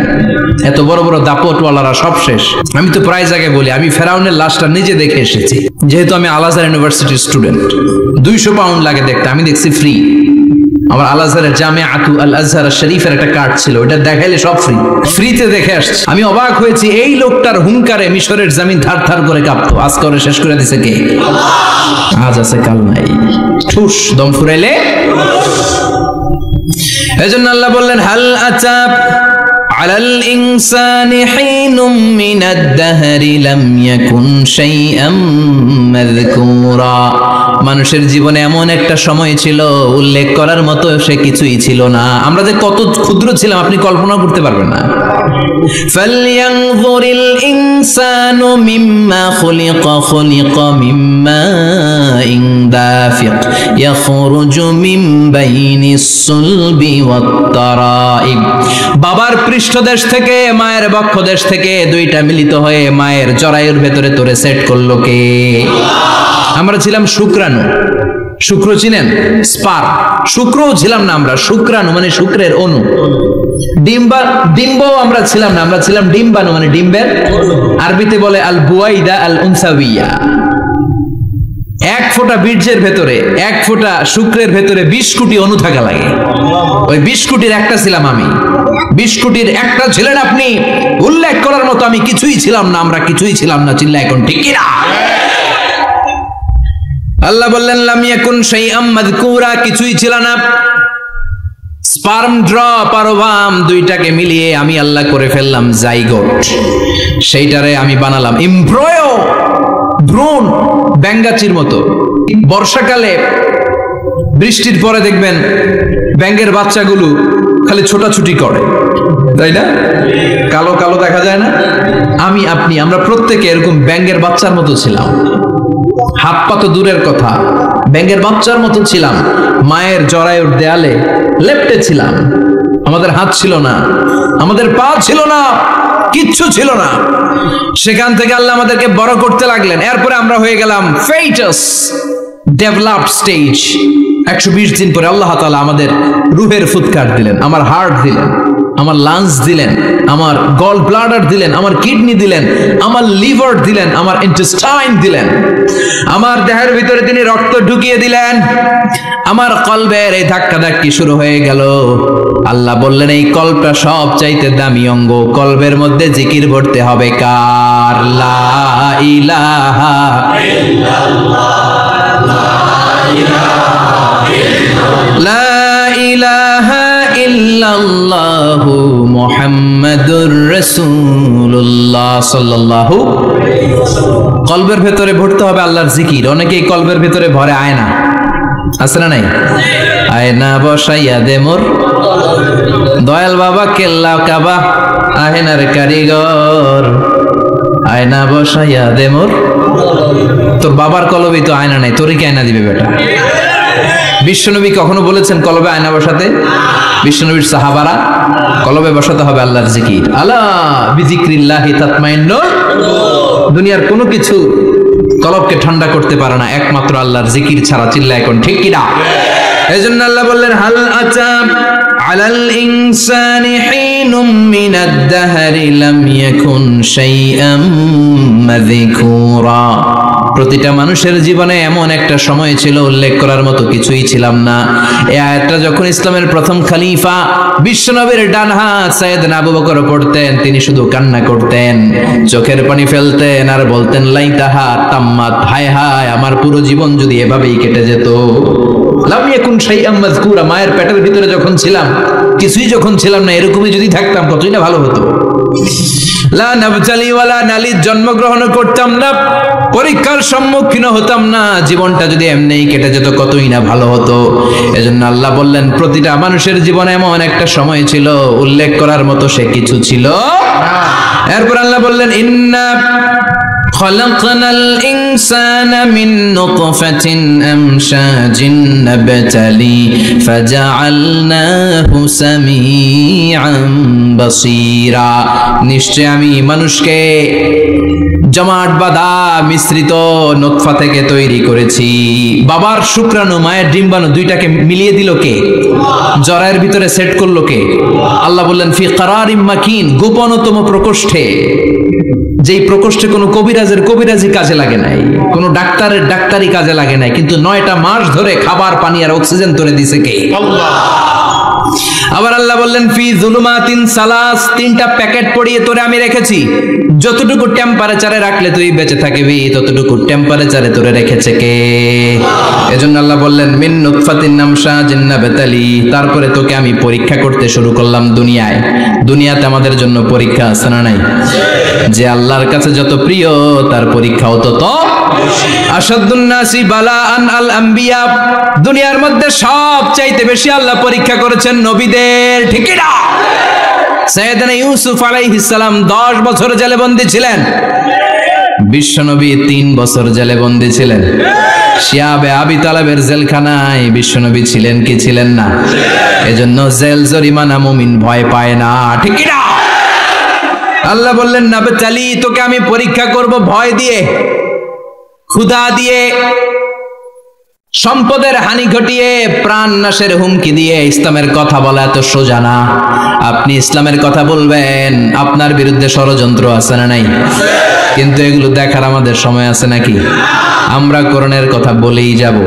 এত বড় বড় দাপটওয়ালারা সব শেষ। আমি তো প্রায় জায়গায় বলি, আমি ফেরাউনের লাশটা নিজে দেখে এসেছি, যেহেতু আমি আল আজহার ইউনিভার্সিটির স্টুডেন্ট। 200 পাউন্ড লাগে দেখতে, আমি দেখছি ফ্রি। আমার আল আজহারের জামিআতু আল আজহার শরীফের একটা কার্ড ছিল, ওটা দেখাইলে সব ফ্রি, ফ্রিতে দেখে আসছি। আমি অবাক হয়েছি, এই লোকটার হুঙ্কারে মিশরের জমিন থার থার করে কাঁপতো, আজ করে শেষ করে দিছে কে? আজ আছে কাল নাই, ঠুস, দম ফুরাইলে। এজন্য আল্লাহ বললেন, হাল আতা আলাল ইনসানি হিনুম মিনাদ দাহরি লাম ইয়াকুন শাইআম মাযকুরা। মানুষের জীবনে এমন একটা সময় ছিল উল্লেখ করার মতো সে কিছুই ছিল না। আমরা যে কত ক্ষুদ্র ছিলাম আপনি কল্পনা করতে পারবেন না। ফালইয়ানযুরিল ইনসানু মিম্মা খুলিকা মিম্মা দাফিক ইয়াখরুজু মিন বাইনিস সুলবি ওয়াত তারাইব। বাবার পৃষ্ঠদেশ থেকে মায়ের বক্ষদেশ থেকে দুইটা মিলিত হয়ে মায়ের জরায়ুর ভেতরে তোরে সেট করলো কে? আমরা ছিলাম শুক্রাণু। শুক্র চিনেন? স্পার। শুক্রও ছিলাম না আমরা, শুক্রাণু মানে শুক্রের অণু। ডিম্বও আমরা ছিলাম না, আমরা ছিলাম ডিম্বাণু মানে ডিম্বের। আরবিতে বলে আল বুয়াইদা আল উনসাউইয়া। এক ফোঁটা বীর্যের ভেতরে, এক ফোঁটা শুক্রের ভেতরে 20 কোটি অণু থাকা লাগে। ওই 20 কোটির একটা ছিলাম আমি। 20 কোটির একটা ছিলেন আপনি। উল্লেখ করার মতো আমি কিছুই ছিলাম না, আমরা কিছুই ছিলাম না। চিল্লা এখন ঠিক কি না? আল্লাহ বললেন লাম ইয়াকুন শাইআম মাযকুরা, কিছুই ছিল না। স্পার্ম ড্রপ আর ওভাম দুইটাকে মিলিয়ে আমি আল্লাহ করে ফেললাম জাইগোট। সেইটারে আমি বানালাম এমব্রয়ো, ভ্রূণ, ব্যাঙ্গাচির মতো। বর্ষাকালে বৃষ্টির পরে দেখবেন ব্যাঙের বাচ্চাগুলো খালি ছোটাছুটি করে, তাই না? কালো কালো দেখা যায় না? আমি আপনি আমরা প্রত্যেকে এরকম ব্যাঙের বাচ্চার মতো ছিলাম। হাত পা তো দূরের কথা, ব্যাঙের বাচ্চার মতো ছিলাম। মায়ের জরায়ুর দেয়ালে লেপ্টে ছিলাম। আমাদের হাত ছিল না, আমাদের পা ছিল না, কিচ্ছু ছিল না। সেখান থেকে আল্লাহ আমাদেরকে বড় করতে লাগলেন। এরপরে আমরা হয়ে গেলাম ফেটাস, ডেভেলপড স্টেজ। 120 দিন পরে আল্লাহ তাআলা আমাদের রুহের ফুৎকার দিলেন, আমার হার্ট দিলেন, আমার লাংস দিলেন, আমার গল ব্লাডার দিলেন, আমার কিডনি দিলেন, আমার লিভার দিলেন, আমার ইন্টেস্টাইন দিলেন, আমার দেহের ভিতরে তিনি রক্ত ঢুকিয়ে দিলেন। আমার কলবের এই ধাক্কাধাক্কি শুরু হয়ে গেল। আল্লাহ বললেন এই কলবটা সব চাইতে দামি অঙ্গ, কলবের মধ্যে জিকির পড়তে হবে কার? লা ইলাহা লা ইলাহা ইল্লাল্লাহু মুহাম্মাদুর রাসূলুল্লাহ সাল্লাল্লাহু। কলবের ভেতরে ভরতে হবে আল্লাহর জিকির। অনেকেই কলবের ভেতরে ভরে আয়না, আছে না নাই? আয়না বসাইয়া দে মোর দয়াল বাবা কেল্লা কাবা, আয়নার কারিগর আয়না বসাইয়া দে মোর। তোর বাবার কলবে তো আয়না নাই, তোরে কি আয়না দিবে বেটা? বিশ্বনবী কখনো বলেছেন কলবে আয়না বসাতে? বিশ্বনবীর সাহাবারা কলবে বসাতে হবে আল্লাহর জিকির। আলা বিজিক্রিল্লাহি তাতমাইন্নুল। দুনিয়ার কোনো কিছু কলবকে ঠান্ডা করতে পারে না একমাত্র আল্লাহর জিকির ছাড়া। চিল্লা এখন ঠিক কি না? এজন্য আল্লাহ বললেন হাল আতা আলাল ইনসানি হিনুম মিনাদ দাহরি লাম ইয়াকুন শাইআম মাযকুরা। প্রতিটা মানুষের জীবনে এমন একটা সময় ছিল উল্লেখ করার মতো কিছুই ছিলাম না। এই আয়াতটা যখন ইসলামের প্রথম খলিফা বিশ্বনবীর ডান হাত সাইয়েদনা আবু বকর পড়তেন, তিনি শুধু কান্না করতেন, চোখের পানি ফেলতেন আর বলতেন লাইতাহা তাম্মাত, হায় হায় আমার পুরো জীবন যদি এভাবেই কেটে যেত। লাম ইয়াকুন শাইআম মাযকুরা, মায়ের পেটের ভিতরে যখন ছিলাম কিছুই যখন ছিলাম না, এরকমই যদি থাকতাম কতই না ভালো হতো। লা নাবতালি ওয়ালা নালিদ, জন্মগ্রহণ করতাম না, পরীক্ষার সম্মুখীন হতাম না, জীবনটা যদি এমনিই কেটে যেত কতই না ভালো হতো। এজন্য আল্লাহ বললেন প্রতিটা মানুষের জীবনে এমন একটা সময় ছিল উল্লেখ করার মতো সে কিছু ছিল। এরপর আল্লাহ বললেন ইন্না খলাকনাল ইনসানা মিন নুতফাতিন আমশাজিন নাবতালি ফাজআলনাহু সামিআন বাসীরা। নিশ্চয় আমি মানুষকে জমাট বাঁধা মিশ্রিত নুতফা থেকে তৈরি করেছি। বাবার শুক্রাণু মায়ের ডিম্বাণু দুইটাকে মিলিয়ে দিল কে? জরায়ের ভিতরে সেট করলো কে? আল্লাহ বললেন ফি কারারিম মাকিন, গোপনতম প্রকোষ্ঠে। যেই প্রকোষ্ঠে কোনো কবিরাজের কবিরাজি কাজে লাগে নাই, কোনো ডাক্তারের ডাক্তারি কাজে লাগে নাই, কিন্তু 9টা মাস ধরে খাবার পানি আর অক্সিজেন তোরে দিছে কে? আল্লাহ। আবার আল্লাহ বললেন ফি যুলুমাতিন সালাস, তিনটা প্যাকেট পরিয়ে তোরে আমি রেখেছি, যতটুকু টেম্পারেচারে রাখলে তুই বেঁচে থাকবি ততটুকু টেম্পারেচারে তোরে রেখেছে কে? এজন্য আল্লাহ বললেন মিন নুতফাতিন নামশাজিন নাবতালি, তারপরে তোকে আমি পরীক্ষা করতে শুরু করলাম দুনিয়ায়। দুনিয়াতে আমাদের জন্য পরীক্ষা আছে না নাই? যে আল্লাহর কাছে যত প্রিয় তার পরীক্ষাও তত। আশাদ্দুন নাসি বালাআন আল আম্বিয়া, দুনিয়ার মধ্যে সবচাইতে বেশি আল্লাহ পরীক্ষা করেছেন নবীদের, ঠিক কি না? সাইয়েদনা ইউসুফ আলাইহিস সালাম 10 বছর জেলে বন্দী ছিলেন, বিশ্বনবী 3 বছর জেলে বন্দী ছিলেন। শিয়াবে আবি তালেবের জেলখানায় বিশ্বনবী ছিলেন কি ছিলেন না? এজন্য জেল জরিমানা মুমিন ভয় পায় না, ঠিক কি না? আল্লাহ বললেন নাবতালি, তোকে আমি পরীক্ষা করব ভয় দিয়ে, ক্ষুধা দিয়ে, সম্পদের হানি ঘটিয়ে, প্রাণ নাশের হুমকি দিয়ে। ইসলামের কথা বলা এত সোজা না। আপনি ইসলামের কথা বলবেন, আপনার বিরুদ্ধে ষড়যন্ত্র আছে না নাই? কিন্তু এগুলো দেখার আমাদের সময় আছে নাকি? আমরা কোরআনের কথা বলেই যাব,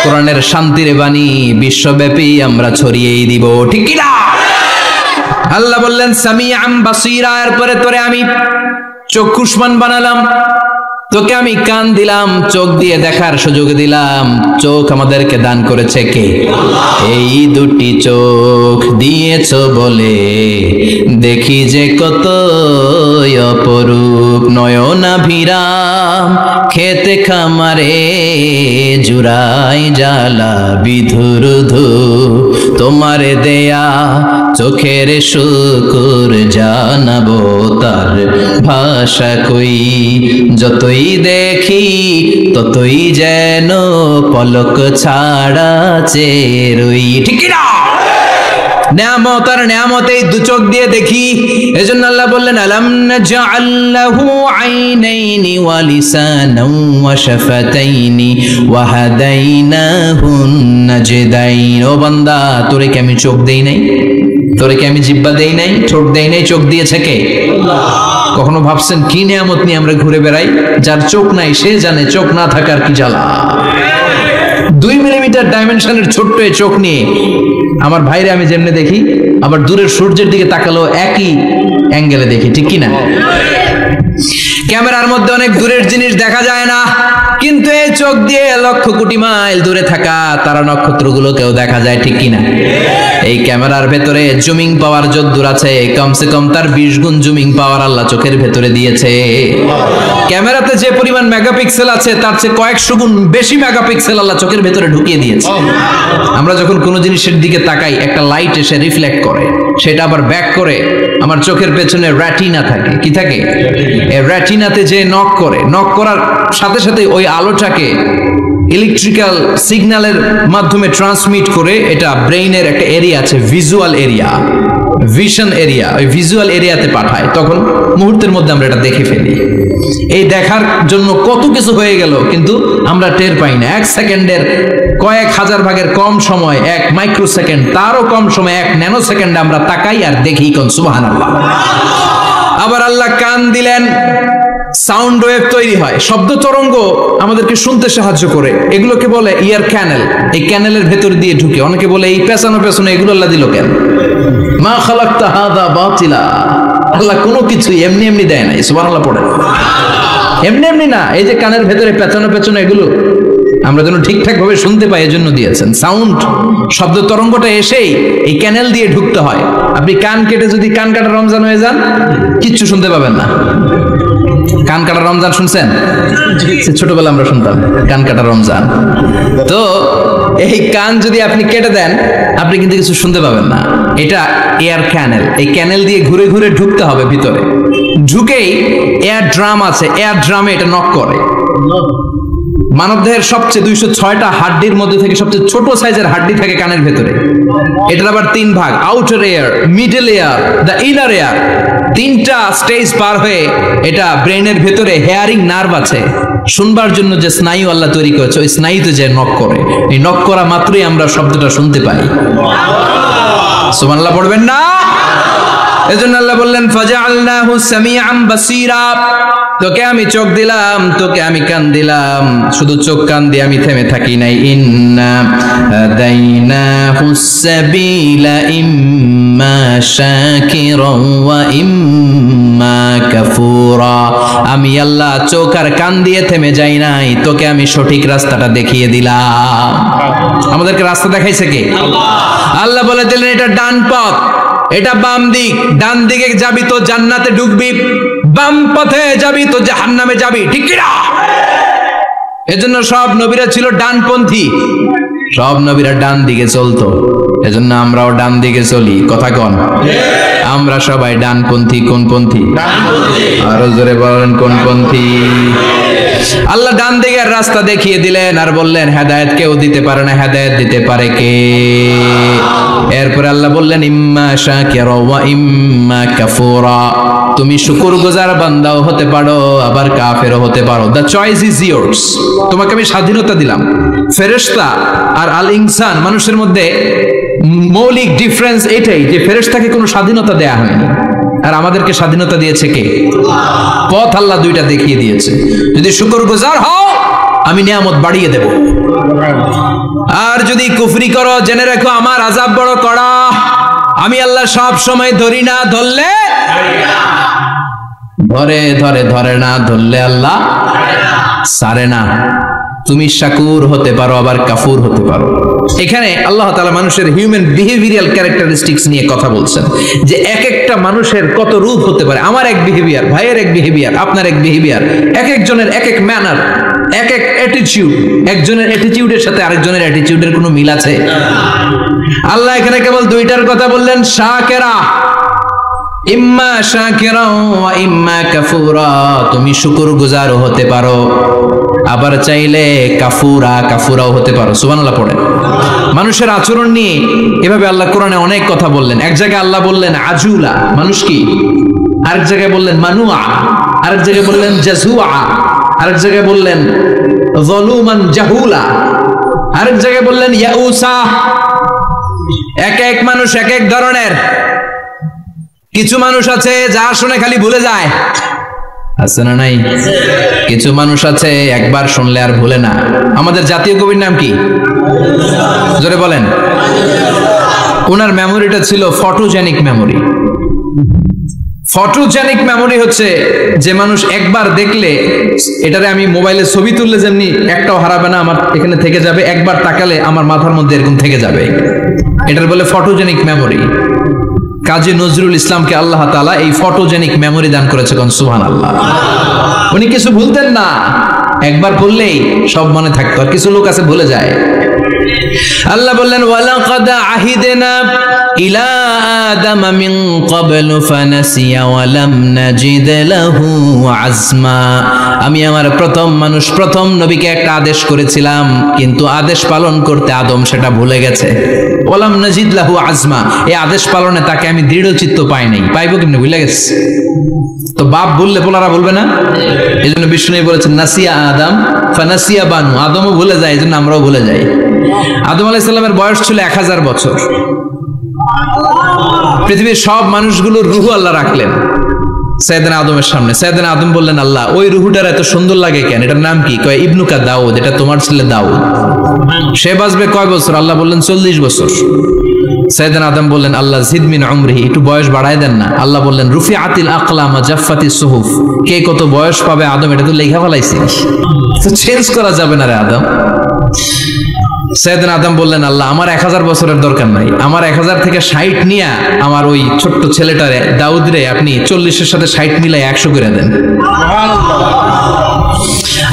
কোরআনের শান্তির বাণী বিশ্বব্যাপী আমরা ছড়িয়েই দিব, ঠিক কি না? আল্লাহ বললেন সামিআম বাসীরা, এরপরে তোরে আমি চক্ষুষ্মান বানালাম, তোকে আমি কান দিলাম, চোখ দিয়ে দেখার সুযোগ দিলাম। চোখ আমাদেরকে দান করেছে কে? এই দুটি চোখ দিয়েছো বলে দেখি যে কত অপরূপ, নয়নাভিরাম খেতে খামারে জুড়াই জ্বালা বিধুরধু, তোমারে দেয়া চোখের শুকুর জানাবো তার ভাষা কই, যতই দেখি ততই যেন পলক ছাড়া চেরুই, ঠিক না? নিয়ামত আর নিয়ামত এই দু চোখ দিয়ে দেখি। এজন্য আল্লাহ বললেন আলাম নাজআল লাহু আইনাইনি ওয়া লিসানান ওয়া শাফাতাইনি ওয়া হাদাইনাহুন নাজদাইন। ও বান্দা, তোরে কি আমি চোখ দেই নাই? তোরে কি আমি জিহ্বা দেই নাই? ঠোঁট দেই নাই? চোখ দিয়েছে কে? আল্লাহ। কখনো ভাবছেন কি নিয়ামত নিয়ে আমরা ঘুরে বেড়াই? যার চোখ নাই সে জানে চোখ না থাকার কি জ্বালা। 2 মিলিমিটার ডাইমেনশনের ছোট্ট এই চোখ নিয়ে আমার ভাইরে আমি যেমনে দেখি, আবার দূরের সূর্যের দিকে তাকালো একই অ্যাঙ্গেলে দেখি, ঠিক কি না? ক্যামেরার মধ্যে অনেক দূরের জিনিস দেখা যায় না, কিন্তু এই চোখ দিয়ে লক্ষ কোটি মাইল দূরে থাকা তারা নক্ষত্রগুলোকেও দেখা যায়, ঠিক কি না? এই ক্যামেরার ভেতরে জুমিং পাওয়ার যদ্দূর আছে, কমসে কম তার 20 গুণ জুমিং পাওয়ার আল্লাহ চোখের ভেতরে দিয়েছে। ক্যামেরাতে যে পরিমাণ মেগাপিক্সেল আছে তার চেয়ে কয়েকশো গুণ বেশি মেগাপিক্সেল আল্লাহ চোখের ভেতরে ঢুকিয়ে দিয়েছে। আমরা যখন কোনো জিনিসের দিকে তাকাই, একটা লাইট এসে রিফ্লেক্ট করে, সেটা আবার ব্যাক করে আমার চোখের পেছনে রেটিনা থাকে। কি থাকে? এই রেটিনাতে যে নক করে, নক করার সাথে সাথে ওই আলোটাকে ইলেকট্রিক্যাল সিগন্যালের মাধ্যমে ট্রান্সমিট করে এটা ব্রেইনের একটা এরিয়া আছে, ভিজুয়াল এরিয়া, ভিশন এরিয়া, ওই ভিজুয়াল এরিয়াতে পাঠায়। তখন মুহূর্তের মধ্যে আমরা এটা দেখে ফেলি। এই দেখার জন্য কত কিছু হয়ে গেল, কিন্তু আমরা টের পাই না। 1 সেকেন্ডের কয়েক হাজার ভাগের কম সময়, 1 মাইক্রোসেকেন্ড, তারও কম সময় 1 ন্যানো সেকেন্ডে আমরা তাকাই আর দেখি। কোন সুবহানাল্লাহ। আবার আল্লাহ কান দিলেন, সাউন্ড ওয়েভ তৈরি হয়, শব্দ তরঙ্গ আমাদেরকে শুনতে সাহায্য করে। এগুলোকে বলে ইয়ার ক্যানেল। এই ক্যানেলের ভেতর দিয়ে ঢুকে। অনেকে বলে এই পেছানো পেছনে এগুলো আল্লাহ দিল কেন? মা খালাকতা হাযা বাতিলা, আল্লাহ কোনো কিছু এমনি এমনি দেয় নাই। সুবহানাল্লাহ পড়ে, এমনি এমনি না। এই যে কানের ভেতরে পেছনে পেছনে এগুলো আমরা যেন ঠিকঠাক ভাবে শুনতে পাই, এজন্য দিয়েছেন। সাউন্ড শব্দ তরঙ্গটা এসেই এই ক্যানেল দিয়ে ঢুকতে হয়। আপনি কান কেটে যদি কান কাটা রমজান হয়ে যান, কিচ্ছু শুনতে পাবেন না। কান কাটা রমজান শুনছেন? ছোটবেলা আমরা শুনতাম কান কাটা রমজান। তো এই কান যদি আপনি কেটে দেন, আপনি কিন্তু কিছু শুনতে পাবেন না। এটা এয়ার ক্যানেল। এই ক্যানেল দিয়ে ঘুরে ঘুরে ঢুকতে হবে ভিতরে। ঢুকেই এয়ার ড্রাম আছে, এয়ার ড্রামে এটা নক করে। মানবদেহের সবচেয়ে 206টা হাড্ডির মধ্যে থেকে সবচেয়ে ছোট সাইজের হাড্ডি থাকে কানের ভেতরে। এটার আবার 3 ভাগ, outer air, middle air, the inner air. 3টা স্টেজ পার হয়ে এটা ব্রেনের ভেতরে হেয়ারিং নার্ভ আছে, শুনবার জন্য যে স্নায়ু আল্লাহ তৈরি করেছে, ওই স্নায়ুতে যে নক করে। এই নক করা মাত্রই আমরা শব্দটা শুনতে পাই। সুবহানাল্লাহ পড়বেন না? এজন্য আল্লাহ বললেন ফাজআলনাহু সামিআন বাসীরা, তোকে আমি চোখ দিলাম, তোকে আমি কান দিলাম, শুধু চোখ কান দিয়ে আমি থেমে থাকি নাই। ইন্না হাদাইনাহুস সাবিলা ইম্মা শাকিরান ওয়া ইম্মা কাফুরা, আমি আল্লাহ চোখ আর কান দিয়ে থেমে যাই নাই, তোকে আমি সঠিক রাস্তাটা দেখিয়ে দিলাম। আমাদেরকে রাস্তা দেখাইছে কে? আল্লাহ বলে দিলেন এটা ডান পথ, এটা বাম দিক, ডান দিকে যাবি তো জান্নাতে ঢুকবি, বাম পথে যাবি তো জাহান্নামে যাবি, ঠিক কি না? এজন্য সব নবীরা ছিল ডানপন্থী, সব নবীরা ডান দিকে চলতো, এজন্য আমরাও ডান দিকে চলি। কথা কন, আমরা সবাই ডানপন্থী। কোন পন্থী? আরো জোরে বলেন কোন পন্থী? আল্লাহ ডান দিকের রাস্তা দেখিয়ে দিলেন আর বললেন হেদায়েত কেউ দিতে পারে না, হেদায়েত দিতে পারে কে? এরপর আল্লাহ বললেন ইম্মা শাকিরা ওয়া ইম্মা কাফুরা, তুমি শুকরগুজার বান্দাও হতে পারো আবার কাফেরও হতে পারো। The choice is years. তোমাকে আমি স্বাধীনতা দিলাম। ফেরেশতা আর আল ইনসান, মানুষের মধ্যে মৌলিক ডিফারেন্স এটাই যে ফেরেশতাকে কোনো স্বাধীনতা দেয়া হয়নি, আর আমাদেরকে স্বাধীনতা দিয়েছে কে? পথ আল্লাহ দুইটা দেখিয়ে দিয়েছে। যদি শুকরগুজার হও আমি নিয়ামত বাড়িয়ে দেব, আর যদি কুফরি করো জেনে রাখো আমার আযাব বড় কড়া। আমি আল্লাহ সব সময় ধরি না, ধরলে ধরে ধরে ধরে না, ধরলে আল্লাহ ছাড়ে না। তুমি শাকুর হতে পারো আবার কাফুর হতে পারো। এখানে আল্লাহ তাআলা মানুষের হিউম্যান বিহেভিয়ারাল ক্যারেক্টারিস্টিক্স নিয়ে কথা বলছেন, যে এক একটা মানুষের কত রূপ হতে পারে। আমার এক বিহেভিয়ার, ভাইয়ের এক বিহেভিয়ার, আপনার এক বিহেভিয়ার, এক একজনের এক এক ম্যানার, এক এক অ্যাটিটিউড। একজনের অ্যাটিটিউডের সাথে আরেকজনের অ্যাটিটিউডের কোনো মিল আছে? আল্লাহ এখানে কেবল দুইটার কথা বললেন, শাকিরা, ইম্মা শাকিরা ওয়া ইম্মা কাফুরা, তুমি শুকরগুজারও হতে পারো আবার চাইলে কাফুরাও হতে পারো। সুবহানাল্লাহ পড়েন। মানুষের আচরণ নিয়ে এভাবে আল্লাহ কোরআনে অনেক কথা বললেন। এক জায়গায় আল্লাহ বললেন আজুলা, মানুষ কি? আরেক জায়গায় বললেন মানুয়া, আরেক জায়গায় বললেন জাজুয়া, আরেক জায়গায় বললেন যালুমান জাহুলা, আরেক জায়গায় বললেন ইয়াউসা। এক এক মানুষ এক এক ধরনের। কিছু মানুষ আছে যা শুনে খালি ভুলে যায়, আছে না নাই? কিছু মানুষ আছে একবার শুনলে আর ভুলে না। আমাদের জাতীয় কবির নাম কি? জোরে বলেন। ওনার মেমোরিটা ছিল ফটোজেনিক মেমোরি। ফটোজেনিক মেমোরি হচ্ছে যে মানুষ একবার দেখলে, এটারে আমি মোবাইলে ছবি তুললে যেমনি একটাও হারাবে না, আমার এখানে থেকে যাবে, একবার তাকালে আমার মাথার মধ্যে এরকম থেকে যাবে, এটার বলে ফটোজেনিক মেমোরি। কাজী নজরুল ইসলামকে আল্লাহ তাআলা এই ফটোজেনিক মেমোরি দান করেছে। কোন সুবহানাল্লাহ। উনি কিছু ভুলতেন না, একবার বললেই সব মনে থাকতো। আর কিছু লোক আছে ভুলে যায়। আল্লাহ বললেন ওয়ালাকাদ আহিদনা ইলা আদামা মিন ক্বাবলু ফানাসিয়া ওয়া লাম নাজিদ লাহু আজমা, আমি আমার প্রথম মানুষ প্রথম নবীকে একটা আদেশ করেছিলাম, কিন্তু আদেশ পালন করতে আদম সেটা ভুলে গেছে। ওয়া লাম নাজিদ লাহু আজমা, এই আদেশ পালনে তাকে আমি দৃঢ়চিত্ত পাই নাই। পাইবো কেমনে? ভুলে গেছে। তো বাপ বললে পোলারা বলবে না? এজন্য বিষ্ণু বলেছেন নাসিয়া আদম ফানাসিয়া বানু, আদমও ভুলে যায়, এজন্য আমরাও ভুলে যাই। আদম আলাইহিস সালামের বয়স ছিল 1000 বছর। পৃথিবীর সব মানুষগুলোর রূহ আল্লাহ রাখলেন সাইয়েদনা আদমের সামনে। সাইয়েদনা আদম বললেন আল্লাহ ওই রূহটার এত সুন্দর লাগে কেন? এটার নাম কি? কয় ইবনুকা দাউদ, এটা তোমার ছেলে দাউদ। সে বাঁচবে কয় বছর? আল্লাহ বললেন 40 বছর। সাইয়েদনা আদম বললেন আল্লাহ জিদ মিন উমরিহি, একটু বয়স বাড়ায় দেন না। আল্লাহ বললেন রুফিআতিল আকলাম ওয়া জাফফাতিস সুহুফ, কে কত বয়স পাবে আদম এটা তো লেখা ফেলাইছি, তো চেঞ্জ করা যাবে না রে আদম। সাইয়েদনা আদম বললেন আল্লাহ আমার 1000 বছরের দরকার নাই, আমার 1000 থেকে 60 নিয়ে আমার ওই ছোট্ট ছেলেটারে দাউদ রে আপনি 40-এর সাথে 60 মিলাই 100 করে দেন।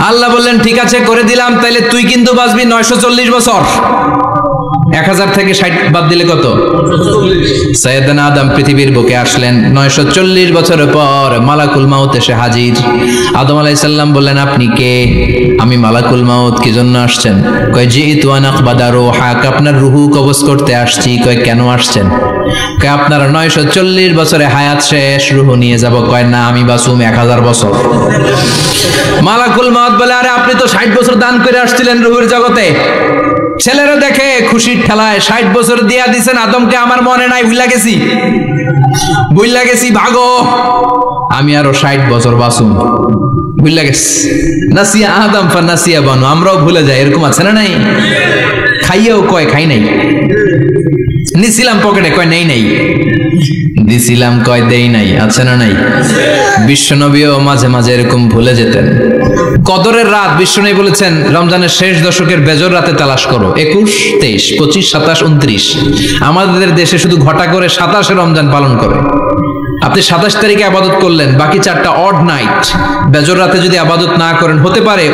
আল্লাহ বললেন ঠিক আছে করে দিলাম, তাইলে তুই কিন্তু বাঁচবি 940 বছর। 1000 থেকে 60 বাদ দিলে কত? সাইয়েদনা আদম পৃথিবীর বুকে আসলেন 940 বছরের পর। মালাকুল মাউত এসে হাজির। আদম আলাইহিস সালাম বললেন আপনি কে? আমি মালাকুল মাউত। কি জন্য আসছেন? কয় জিতু আন আকবাদা রূহাক, আপনার রূহ কবজ করতে আসছি। কয় কেন আসছেন? কয় আপনার 940 বছরে হায়াত শেষ, রূহ নিয়ে যাব। কয় না আমি বাঁচুম 1000 বছর। মালাকুল মাউত বলে আরে আপনি তো 60 বছর দান করে আসছিলেন রূহের জগতে, ছেলেরা দেখে খুশির ঠেলায় 60 বছর দিয়া দিছেন আদমকে, আমার মনে নাই, ভুইলা গেছি ভাগো, আমি আরো 60 বছর বাঁচুম, ভুইলা গেছি। নাসিয়া আদম ফা নাসিয়া বানু, আমরাও ভুলে যাই, এরকম আছে না নাই? খাইয়াও কয় খাই নাই, নিছিলাম পকেটে কয় নেই নাই, দিছিলাম কয় দেই নাই, আছে না নাই? বিশ্বনবীও মাঝে মাঝে এরকম ভুলে যেতেন। কদরের রাত বিশ্বনবী বলেছেন রমজানের শেষ দশকের বেজর রাতে তালাশ করো। 21, 23, 25, 27, 29। আমাদের দেশে শুধু ঘটা করে 27 রমজান পালন করে। আপনি 27 তারিখে আবাদত করলেন, বাকি 4টা অড নাইট বেজর রাতে যদি আবাদত না করেন, হতে পারে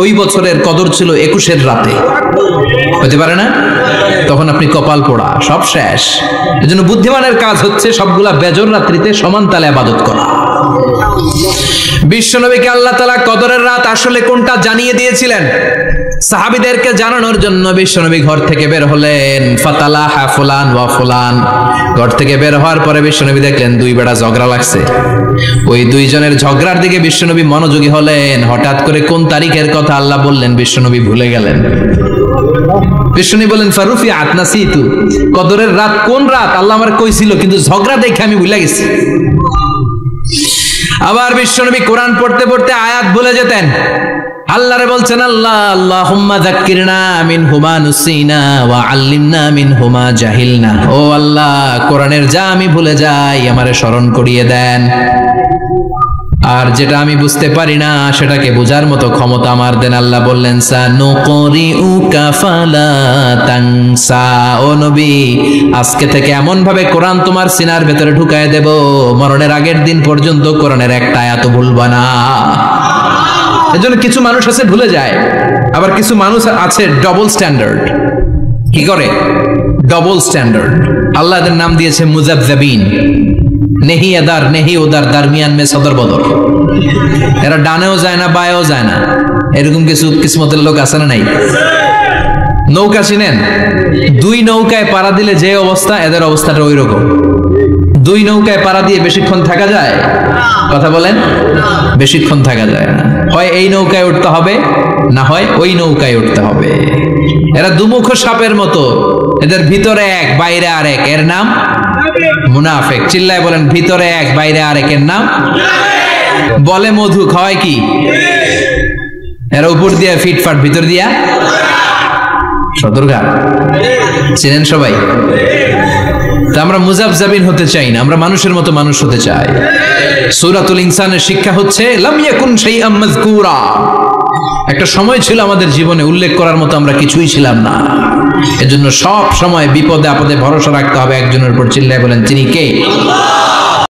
ওই বছরের কদর ছিল 21 রাতে, হতে পারে না? তখন আপনি কপাল পোড়া, সব শেষ। এজন্য বুদ্ধিমানের কাজ হচ্ছে সবগুলা বেজর রাত্রিতে সমান তালে আবাদত করা। বিশ্বনবীকে আল্লাহ তাআলা কদরের রাত আসলে কোনটা জানিয়ে দিয়েছিলেন। সাহাবীদেরকে জানানোর জন্য বিশ্বনবী ঘর থেকে বের হলেন। ফাতালাহা ফুলান ওয়া ফুলান। ঘর থেকে বের হওয়ার পরে বিশ্বনবী দেখলেন 2 বেড়া ঝগড়া লাগছে। ওই 2 জনের ঝগড়ার দিকে বিশ্বনবী মনোযোগী হলেন। হঠাৎ করে কোন তারিখের কথা আল্লাহ বললেন বিশ্বনবী ভুলে গেলেন। বিশ্বনবী বলেন ফারুফিআত নাসিতু, কদরের রাত কোন রাত আল্লাহ আমার কইছিল, কিন্তু ঝগড়া দেখে আমি ভুলে গেছি। আবার বিশ্বনবী কোরআন পড়তে পড়তে আয়াত ভুলে যেতেন। আল্লাহরে বলছেন আল্লাহ আল্লাহুম্মা যাক্কিরনা মিনহুমা নুসিনা ওয়া আল্লিমনা মিনহুমা জাহিলনা। ও আল্লাহ, কোরআনের যা আমি ভুলে যাই আমারে স্মরণ করিয়ে দেন, আর যেটা আমি বুঝতে পারি না সেটাকে বোঝার মতো ক্ষমতা আমার দেন। আল্লাহ বললেন সানুকরিউকা ফালা তানসা। ও নবী, আজকে থেকে এমন ভাবে কোরআন তোমার সিনার ভেতরে ঢুকায় দেব, মরণের আগের দিন পর্যন্ত কোরআনের একটা আয়াত ভুলবা না। এজন্য কিছু মানুষ আছে ভুলে যায়, আবার কিছু মানুষ আছে ডবল স্ট্যান্ডার্ড। কি করে? Double standard. আল্লাহ এদের নাম দিয়েছে মুজাবজাবিন। নেহি এদার নেহি ওদার, দারমিয়ান মে সদর বদর। এরা ডানেও যায় না বায়েও যায় না, এরকম কিছু কিসমতের লোক আছে না নাই? নৌকা চিনেন? 2 নৌকায় পাড়া দিলে যে অবস্থা, এদের অবস্থাটা ওই রকম। 2 নৌকায় পাড়া দিয়ে বেশিক্ষণ থাকা যায়? কথা বলেন, বেশিক্ষণ থাকা যায় না। হয় এই নৌকায় উঠতে হবে, না হয় ওই নৌকায় উঠতে হবে। এরা দুমুখ সাপের মতো, এদের ভিতরে এক বাইরে আরেক, এর নাম মুনাফিক। চিল্লায় বলেন ভিতরে এক বাইরে আরেকের নাম। বলে মধু, খাওয়ায় কি? এরা উপর দিয়া ফিটফাট, ভিতর দিয়া সদরঘাট। চিনেন সবাই? তা আমরা মুজাবজাবিন হতে চাই না, আমরা মানুষের মতো মানুষ হতে চাই। সূরাতুল ইনসানের শিক্ষা হচ্ছে লাম ইয়াকুন শাইআম মাযকুরা। একটা সময় ছিল আমাদের জীবনে উল্লেখ করার মতো আমরা কিছুই ছিলাম না। এজন্য সব সময় বিপদে আপদে ভরসা রাখতে হবে একজনের উপর। চিল্লায় বলেন তিনি কে? আল্লাহ।